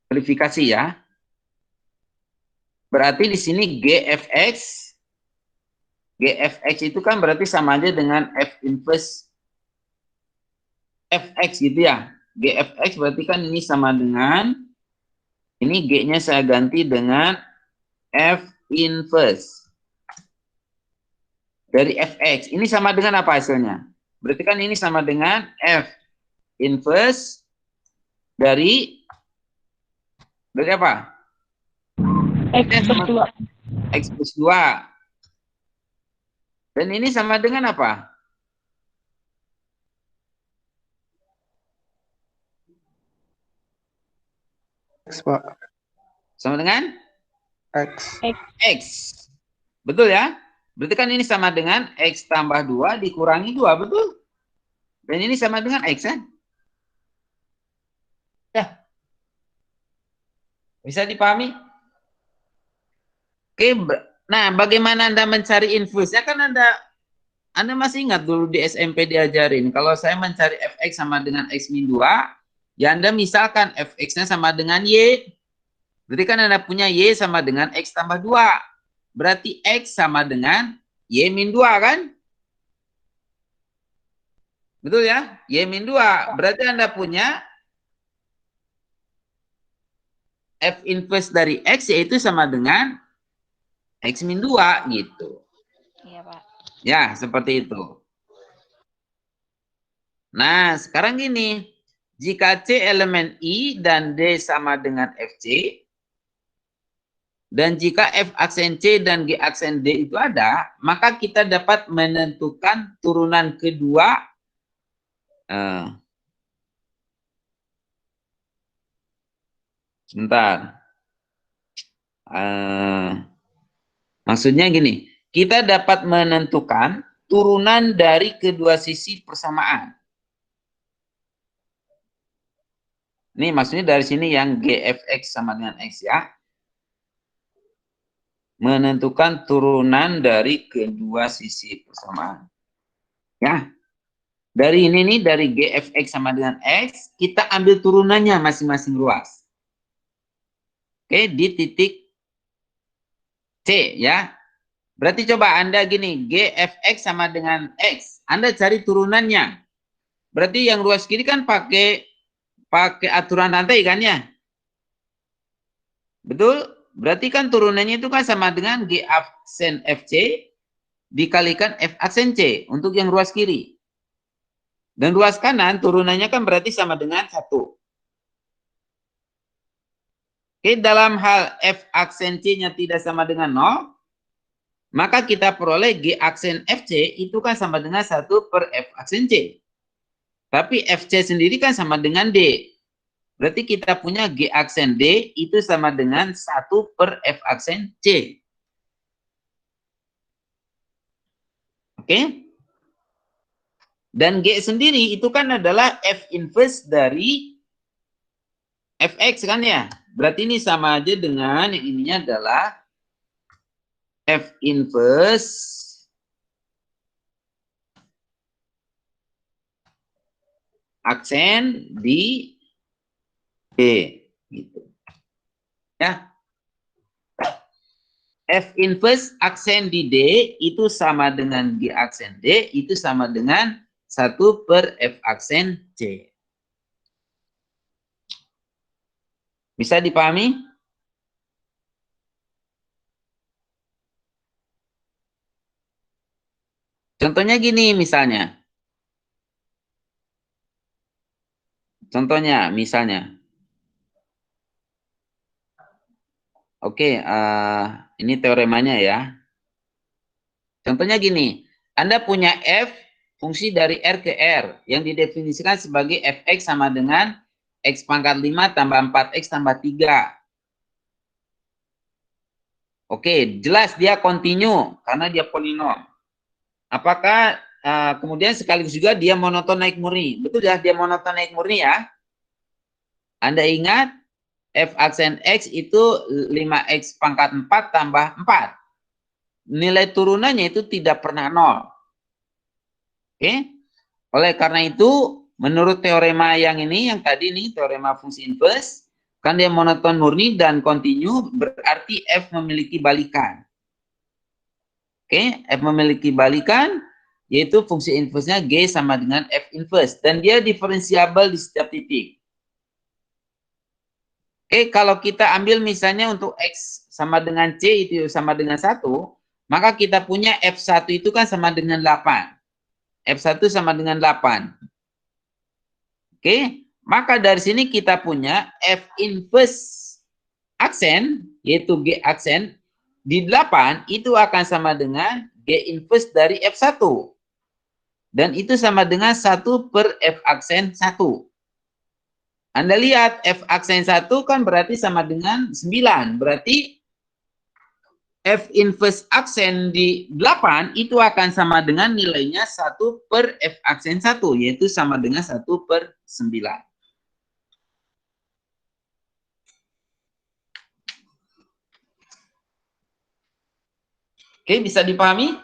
A: Verifikasi ya. Berarti di sini GFX itu kan berarti sama aja dengan F inverse FX gitu ya. GFX berarti kan ini sama dengan, ini G-nya saya ganti dengan F inverse dari FX. Ini sama dengan apa hasilnya? Berarti kan ini sama dengan F inverse dari apa?
G: X plus 2.
A: X plus 2. Dan ini sama dengan apa?
B: X, Pak.
A: Sama dengan?
B: X.
A: X. Betul ya? Berarti kan ini sama dengan X tambah 2 dikurangi 2, betul? Dan ini sama dengan X kan? Ya. Bisa dipahami? Oke, nah bagaimana Anda mencari inverse-nya? Kan Anda masih ingat dulu di SMP diajarin, kalau saya mencari fx sama dengan x min 2, ya Anda misalkan fx-nya sama dengan y. Berarti kan Anda punya y sama dengan x tambah 2. Berarti x sama dengan y min 2 kan? Betul ya? Y min 2. Berarti Anda punya f inverse dari x yaitu sama dengan x min 2 gitu.
H: Iya, Pak.
A: Ya, seperti itu. Nah, sekarang gini. Jika C elemen I dan D sama dengan FC, dan jika F aksen C dan G aksen D itu ada, maka kita dapat menentukan turunan kedua sebentar. Maksudnya gini, kita dapat menentukan turunan dari kedua sisi persamaan. Ini maksudnya dari sini yang GFX sama dengan X ya. Menentukan turunan dari kedua sisi persamaan. Ya. Dari ini nih, dari GFX sama dengan X, kita ambil turunannya masing-masing ruas. Oke, di titik C ya. Berarti coba Anda gini, GFX sama dengan X. Anda cari turunannya. Berarti yang ruas kiri kan pakai aturan rantai kan ya? Betul? Berarti kan turunannya itu kan sama dengan G aksen FC dikalikan F aksen C untuk yang ruas kiri. Dan ruas kanan turunannya kan berarti sama dengan 1. Oke, dalam hal F aksen C-nya tidak sama dengan 0, maka kita peroleh G aksen FC itu kan sama dengan 1 per F aksen C. Tapi FC sendiri kan sama dengan D. Berarti kita punya G aksen D itu sama dengan 1 per F aksen C. Oke? Dan G sendiri itu kan adalah F inverse dari Fx kan ya? Berarti ini sama aja dengan yang ininya adalah F inverse aksen di D gitu. Ya. F inverse aksen di D itu sama dengan G aksen D itu sama dengan 1 per F aksen C. Bisa dipahami? Contohnya gini misalnya. Contohnya misalnya. Oke, ini teoremanya ya. Contohnya gini. Anda punya F fungsi dari R ke R yang didefinisikan sebagai Fx sama dengan X pangkat 5 tambah 4X tambah 3. Oke, jelas dia kontinu karena dia polinom. Apakah kemudian sekaligus juga dia monoton naik murni? Betul ya, dia monoton naik murni ya. Anda ingat F aksen X itu 5X pangkat 4 tambah 4. Nilai turunannya itu tidak pernah 0. Oke. Oleh karena itu, menurut teorema yang ini, yang tadi nih, teorema fungsi inverse, kan dia monoton murni dan kontinu, berarti F memiliki balikan. Oke, F memiliki balikan, yaitu fungsi inverse-nya G sama dengan F inverse. Dan dia diferensiabel di setiap titik. Oke, kalau kita ambil misalnya untuk X sama dengan C itu sama dengan 1, maka kita punya F1 itu kan sama dengan 8. F1 sama dengan 8. Oke, maka dari sini kita punya F inverse aksen, yaitu G aksen, di 8 itu akan sama dengan G inverse dari F1. Dan itu sama dengan 1 per F aksen 1. Anda lihat F aksen 1 kan berarti sama dengan 9. Berarti F inverse aksen di 8 itu akan sama dengan nilainya 1 per F aksen 1. Yaitu sama dengan 1 per 9. Oke, bisa dipahami?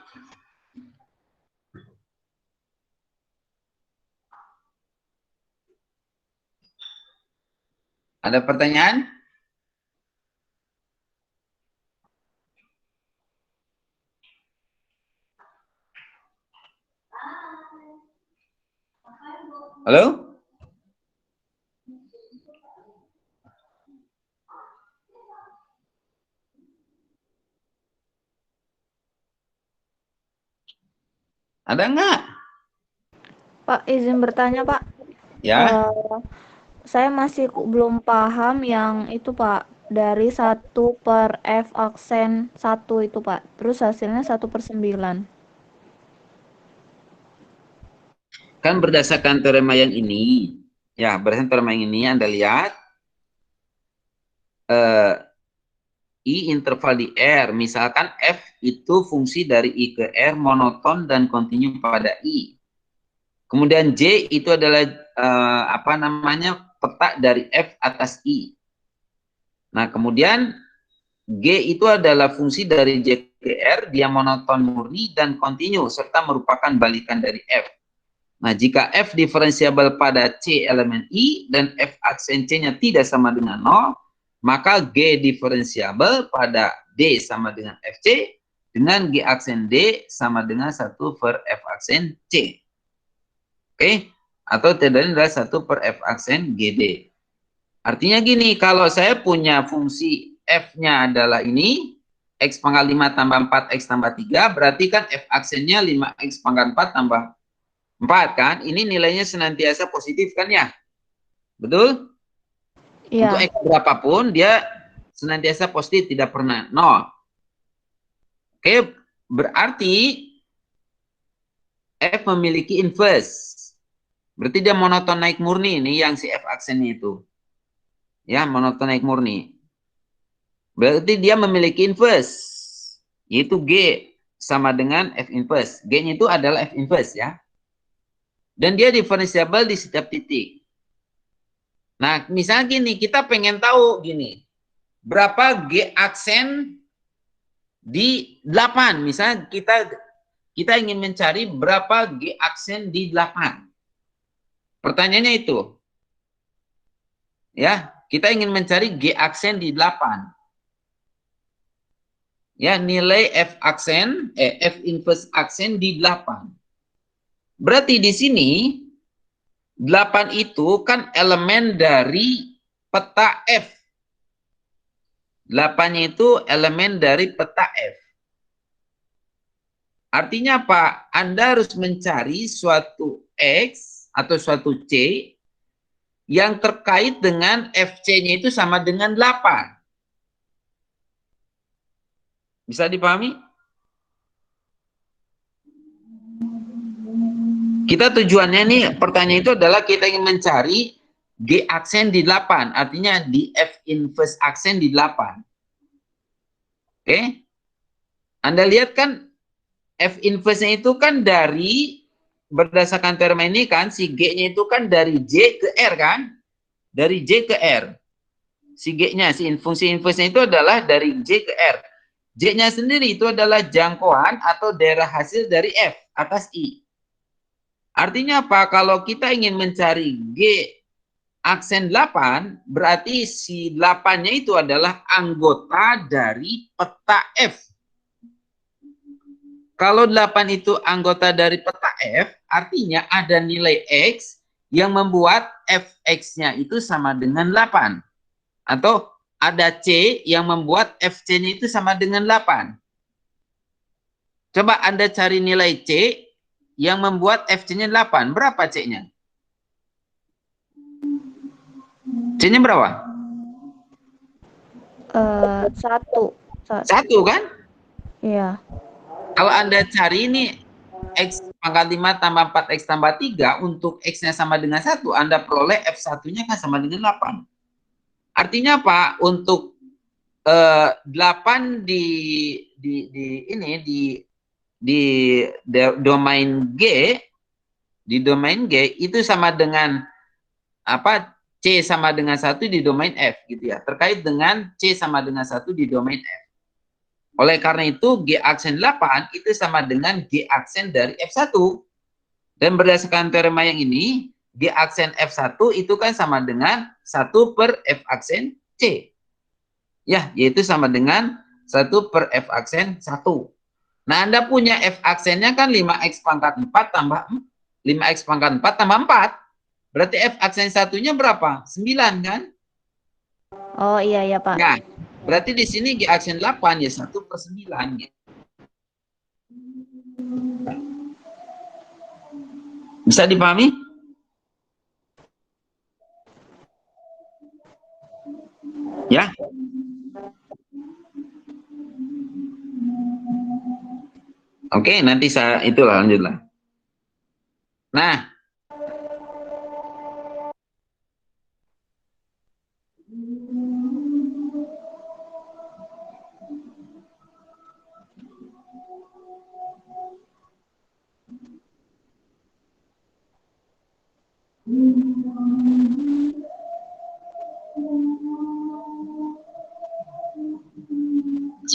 A: Ada pertanyaan? Halo? Ada enggak?
H: Pak, izin bertanya, Pak.
A: Ya.
H: Saya masih belum paham yang itu, Pak. Dari 1 per F aksen 1 itu, Pak. Terus hasilnya 1 per 9.
A: Kan berdasarkan teorema yang ini. Ya, berdasarkan teorema yang ini Anda lihat. I interval di R. Misalkan F itu fungsi dari I ke R monoton dan kontinu pada I. Kemudian J itu adalah apa namanya peta dari F atas I. Nah kemudian G itu adalah fungsi dari J ke R, dia monoton murni dan kontinu, serta merupakan balikan dari F. Nah, jika F diferensiabel pada C elemen I, dan F aksen C-nya tidak sama dengan 0, maka G diferensiabel pada D sama dengan FC, dengan G aksen D sama dengan 1 per F aksen C. Oke? Atau tidak adalah 1 per F aksen GD. Artinya gini, kalau saya punya fungsi F-nya adalah ini, X pangkat 5 tambah 4, X tambah 3, berarti kan F aksennya 5X pangkat 4 tambah 4 kan? Ini nilainya senantiasa positif kan ya? Betul? Untuk
H: Iya.
A: X berapapun, dia senantiasa positif, tidak pernah 0. Oke, berarti F memiliki inverse. Berarti dia monoton naik murni, ini yang si F aksennya itu. Ya, monoton naik murni. Berarti dia memiliki inverse, yaitu G sama dengan F inverse. G-nya itu adalah F inverse ya. Dan dia diferensiabel di setiap titik. Nah, misalnya gini, kita pengen tahu gini, berapa G aksen di 8. Misalnya kita ingin mencari berapa G aksen di 8. Pertanyaannya itu. Ya, kita ingin mencari G aksen di 8. Ya, nilai F aksen, F inverse aksen di 8. Berarti di sini 8 itu kan elemen dari peta F. 8-nya itu elemen dari peta F. Artinya apa? Anda harus mencari suatu X atau suatu C yang terkait dengan FC-nya itu sama dengan 8. Bisa dipahami? Kita tujuannya nih, pertanyaan itu adalah kita ingin mencari G aksen di 8. Artinya di F inverse aksen di 8. Oke? Anda lihat kan F inverse-nya itu kan dari, berdasarkan teorema ini kan, si G-nya itu kan dari J ke R kan? Dari J ke R. Si G-nya, si fungsi inverse-nya itu adalah dari J ke R. J-nya sendiri itu adalah jangkauan atau daerah hasil dari F atas I. Artinya apa? Kalau kita ingin mencari G aksen 8, berarti si 8-nya itu adalah anggota dari peta F. Kalau 8 itu anggota dari peta F, artinya ada nilai X yang membuat Fx-nya itu sama dengan 8. Atau ada C yang membuat FC-nya itu sama dengan 8. Coba Anda cari nilai C yang membuat FC-nya 8. Berapa C-nya? C-nya berapa?
H: 1.
A: 1 kan?
H: Iya.
A: Kalau Anda cari ini X pangkat 5 tambah 4X tambah 3, untuk X-nya sama dengan 1, Anda peroleh F1-nya kan sama dengan 8. Artinya apa? Untuk 8 di domain G, itu sama dengan apa? C sama dengan 1 di domain F gitu ya. Terkait dengan C sama dengan 1 di domain F. Oleh karena itu G aksen 8 itu sama dengan G aksen dari F1. Dan berdasarkan teorema yang ini, G aksen F1 itu kan sama dengan 1 per F aksen C. Ya, yaitu sama dengan 1 per F aksen 1. Nah, Anda punya F aksennya kan 5X pangkat 4 tambah 5X pangkat 4 tambah 4. Berarti F aksen satunya berapa? 9 kan?
H: Oh iya ya Pak.
A: Ya, berarti di sini G aksen 8 ya 1 per 9 gitu. Bisa dipahami? Ya. Oke, nanti saya itulah lanjutlah. Nah,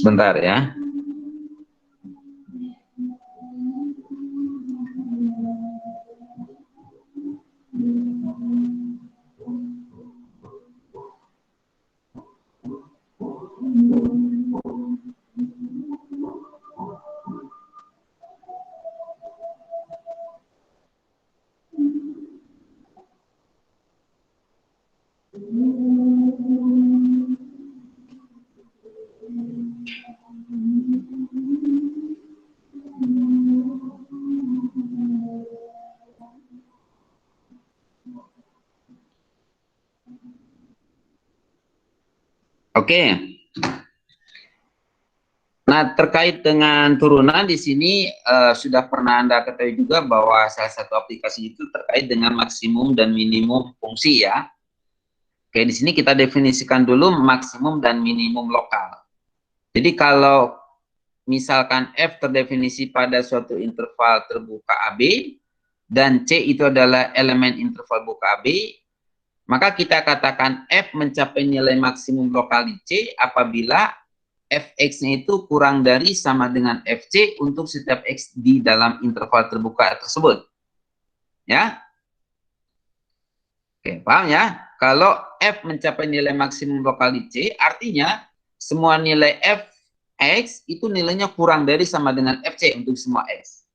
A: Sebentar ya. Oke. Nah, terkait dengan turunan di sini sudah pernah Anda ketahui juga bahwa salah satu aplikasi itu terkait dengan maksimum dan minimum fungsi ya. Oke, di sini kita definisikan dulu maksimum dan minimum lokal. Jadi kalau misalkan F terdefinisi pada suatu interval terbuka AB dan C itu adalah elemen interval buka AB, maka kita katakan F mencapai nilai maksimum lokal di C apabila Fx-nya itu kurang dari sama dengan Fc untuk setiap X di dalam interval terbuka tersebut. Ya. Oke, paham ya? Kalau F mencapai nilai maksimum lokal di C, artinya semua nilai Fx itu nilainya kurang dari sama dengan Fc untuk semua X.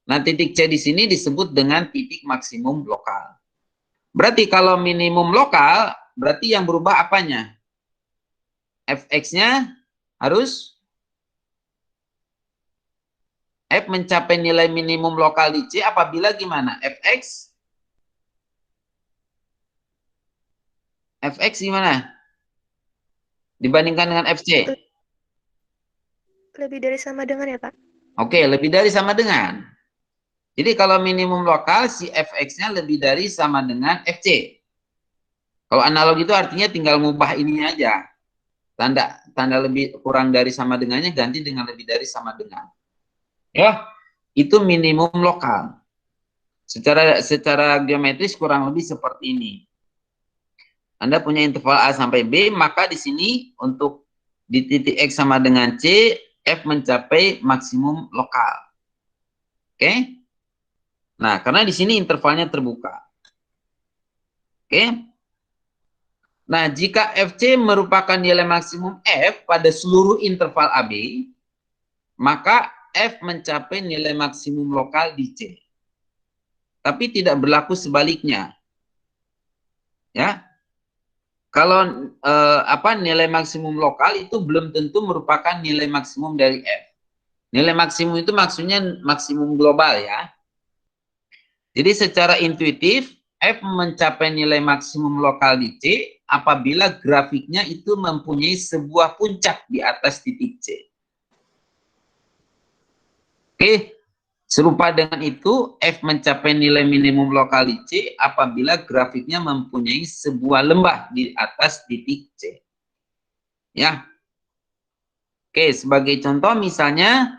A: Nah, titik C di sini disebut dengan titik maksimum lokal. Berarti kalau minimum lokal, berarti yang berubah apanya? Fx-nya harus F mencapai nilai minimum lokal di C apabila gimana? Fx gimana? Dibandingkan dengan Fc?
C: Lebih dari sama dengan ya, Pak?
A: Oke, lebih dari sama dengan. Jadi kalau minimum lokal, si Fx-nya lebih dari sama dengan Fc. Kalau analog itu artinya tinggal ngubah ininya aja. Tanda lebih kurang dari sama dengannya ganti dengan lebih dari sama dengan. Ya, itu minimum lokal. Secara geometris kurang lebih seperti ini. Anda punya interval A sampai B, maka di sini untuk di titik X sama dengan C, F mencapai maksimum lokal. Oke? Nah, karena di sini intervalnya terbuka. Oke? Nah, jika Fc merupakan nilai maksimum F pada seluruh interval AB, maka F mencapai nilai maksimum lokal di C. Tapi tidak berlaku sebaliknya. Ya. Kalau nilai maksimum lokal itu belum tentu merupakan nilai maksimum dari F. Nilai maksimum itu maksudnya maksimum global ya. Jadi secara intuitif F mencapai nilai maksimum lokal di C apabila grafiknya itu mempunyai sebuah puncak di atas titik C. Oke, serupa dengan itu F mencapai nilai minimum lokal di C apabila grafiknya mempunyai sebuah lembah di atas titik C. Ya. Oke, sebagai contoh misalnya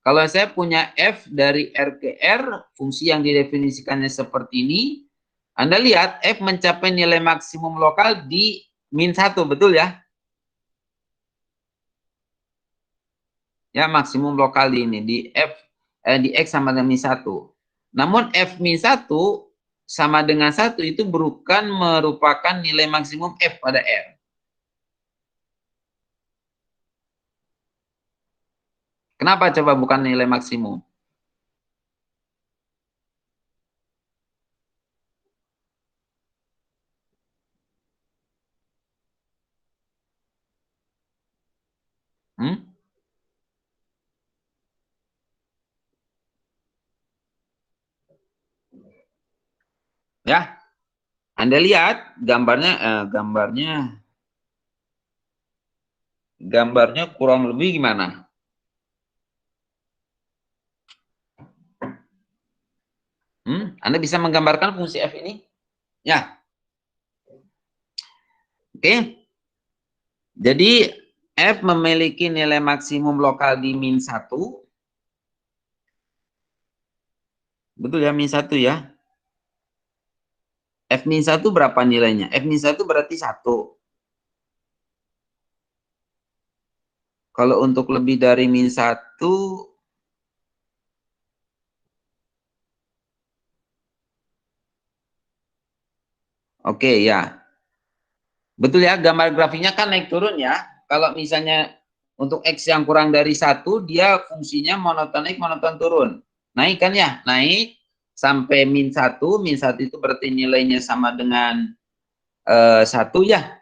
A: kalau saya punya F dari R ke R, fungsi yang didefinisikannya seperti ini, Anda lihat F mencapai nilai maksimum lokal di -1, betul ya? Ya, maksimum lokal di ini, di X sama dengan -1. Namun F-1 sama dengan 1 itu bukan merupakan nilai maksimum F pada R. Kenapa coba bukan nilai maksimum? Ya, Anda lihat gambarnya kurang lebih gimana? Anda bisa menggambarkan fungsi F ini? Ya. Oke. Jadi F memiliki nilai maksimum lokal di -1. Betul ya, -1 ya. F-1 berapa nilainya? F-1 berarti 1. Kalau untuk lebih dari min 1, oke ya. Betul ya, gambar grafiknya kan naik turun ya. Kalau misalnya untuk X yang kurang dari 1, dia fungsinya monoton naik, monoton turun. Naik kan ya? Naik sampai min 1. Min 1 itu berarti nilainya sama dengan 1 ya.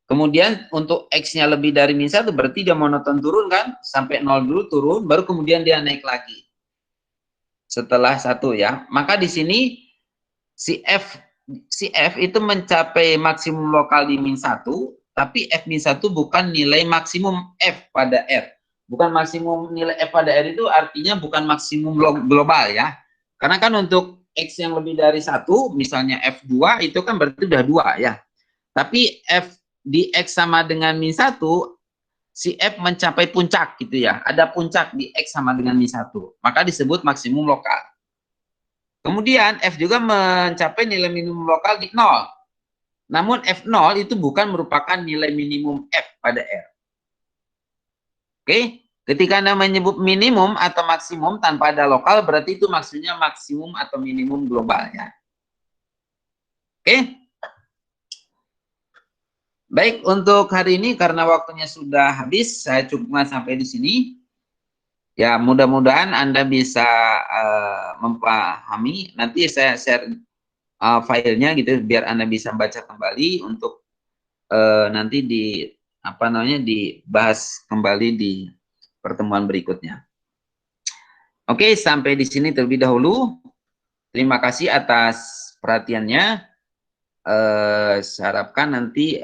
A: Kemudian untuk X-nya lebih dari min 1 berarti dia monoton turun kan? Sampai 0 dulu turun, baru kemudian dia naik lagi. Setelah 1 ya. Maka di sini si F itu mencapai maksimum lokal di min 1, tapi F min 1 bukan nilai maksimum F pada R. Bukan maksimum nilai F pada R itu artinya bukan maksimum global ya. Karena kan untuk X yang lebih dari 1, misalnya F2 itu kan berarti udah 2 ya. Tapi F di X sama dengan min 1, si F mencapai puncak gitu ya. Ada puncak di X sama dengan min 1. Maka disebut maksimum lokal. Kemudian F juga mencapai nilai minimum lokal di 0. Namun F0 itu bukan merupakan nilai minimum F pada R. Oke, ketika Anda menyebut minimum atau maksimum tanpa ada lokal, berarti itu maksudnya maksimum atau minimum global ya. Oke. Baik, untuk hari ini karena waktunya sudah habis, saya cukupkan sampai di sini. Ya, mudah-mudahan Anda bisa memahami. Nanti saya share filenya gitu, biar Anda bisa baca kembali untuk nanti dibahas kembali di pertemuan berikutnya. Oke, sampai di sini terlebih dahulu. Terima kasih atas perhatiannya. Saya harapkan nanti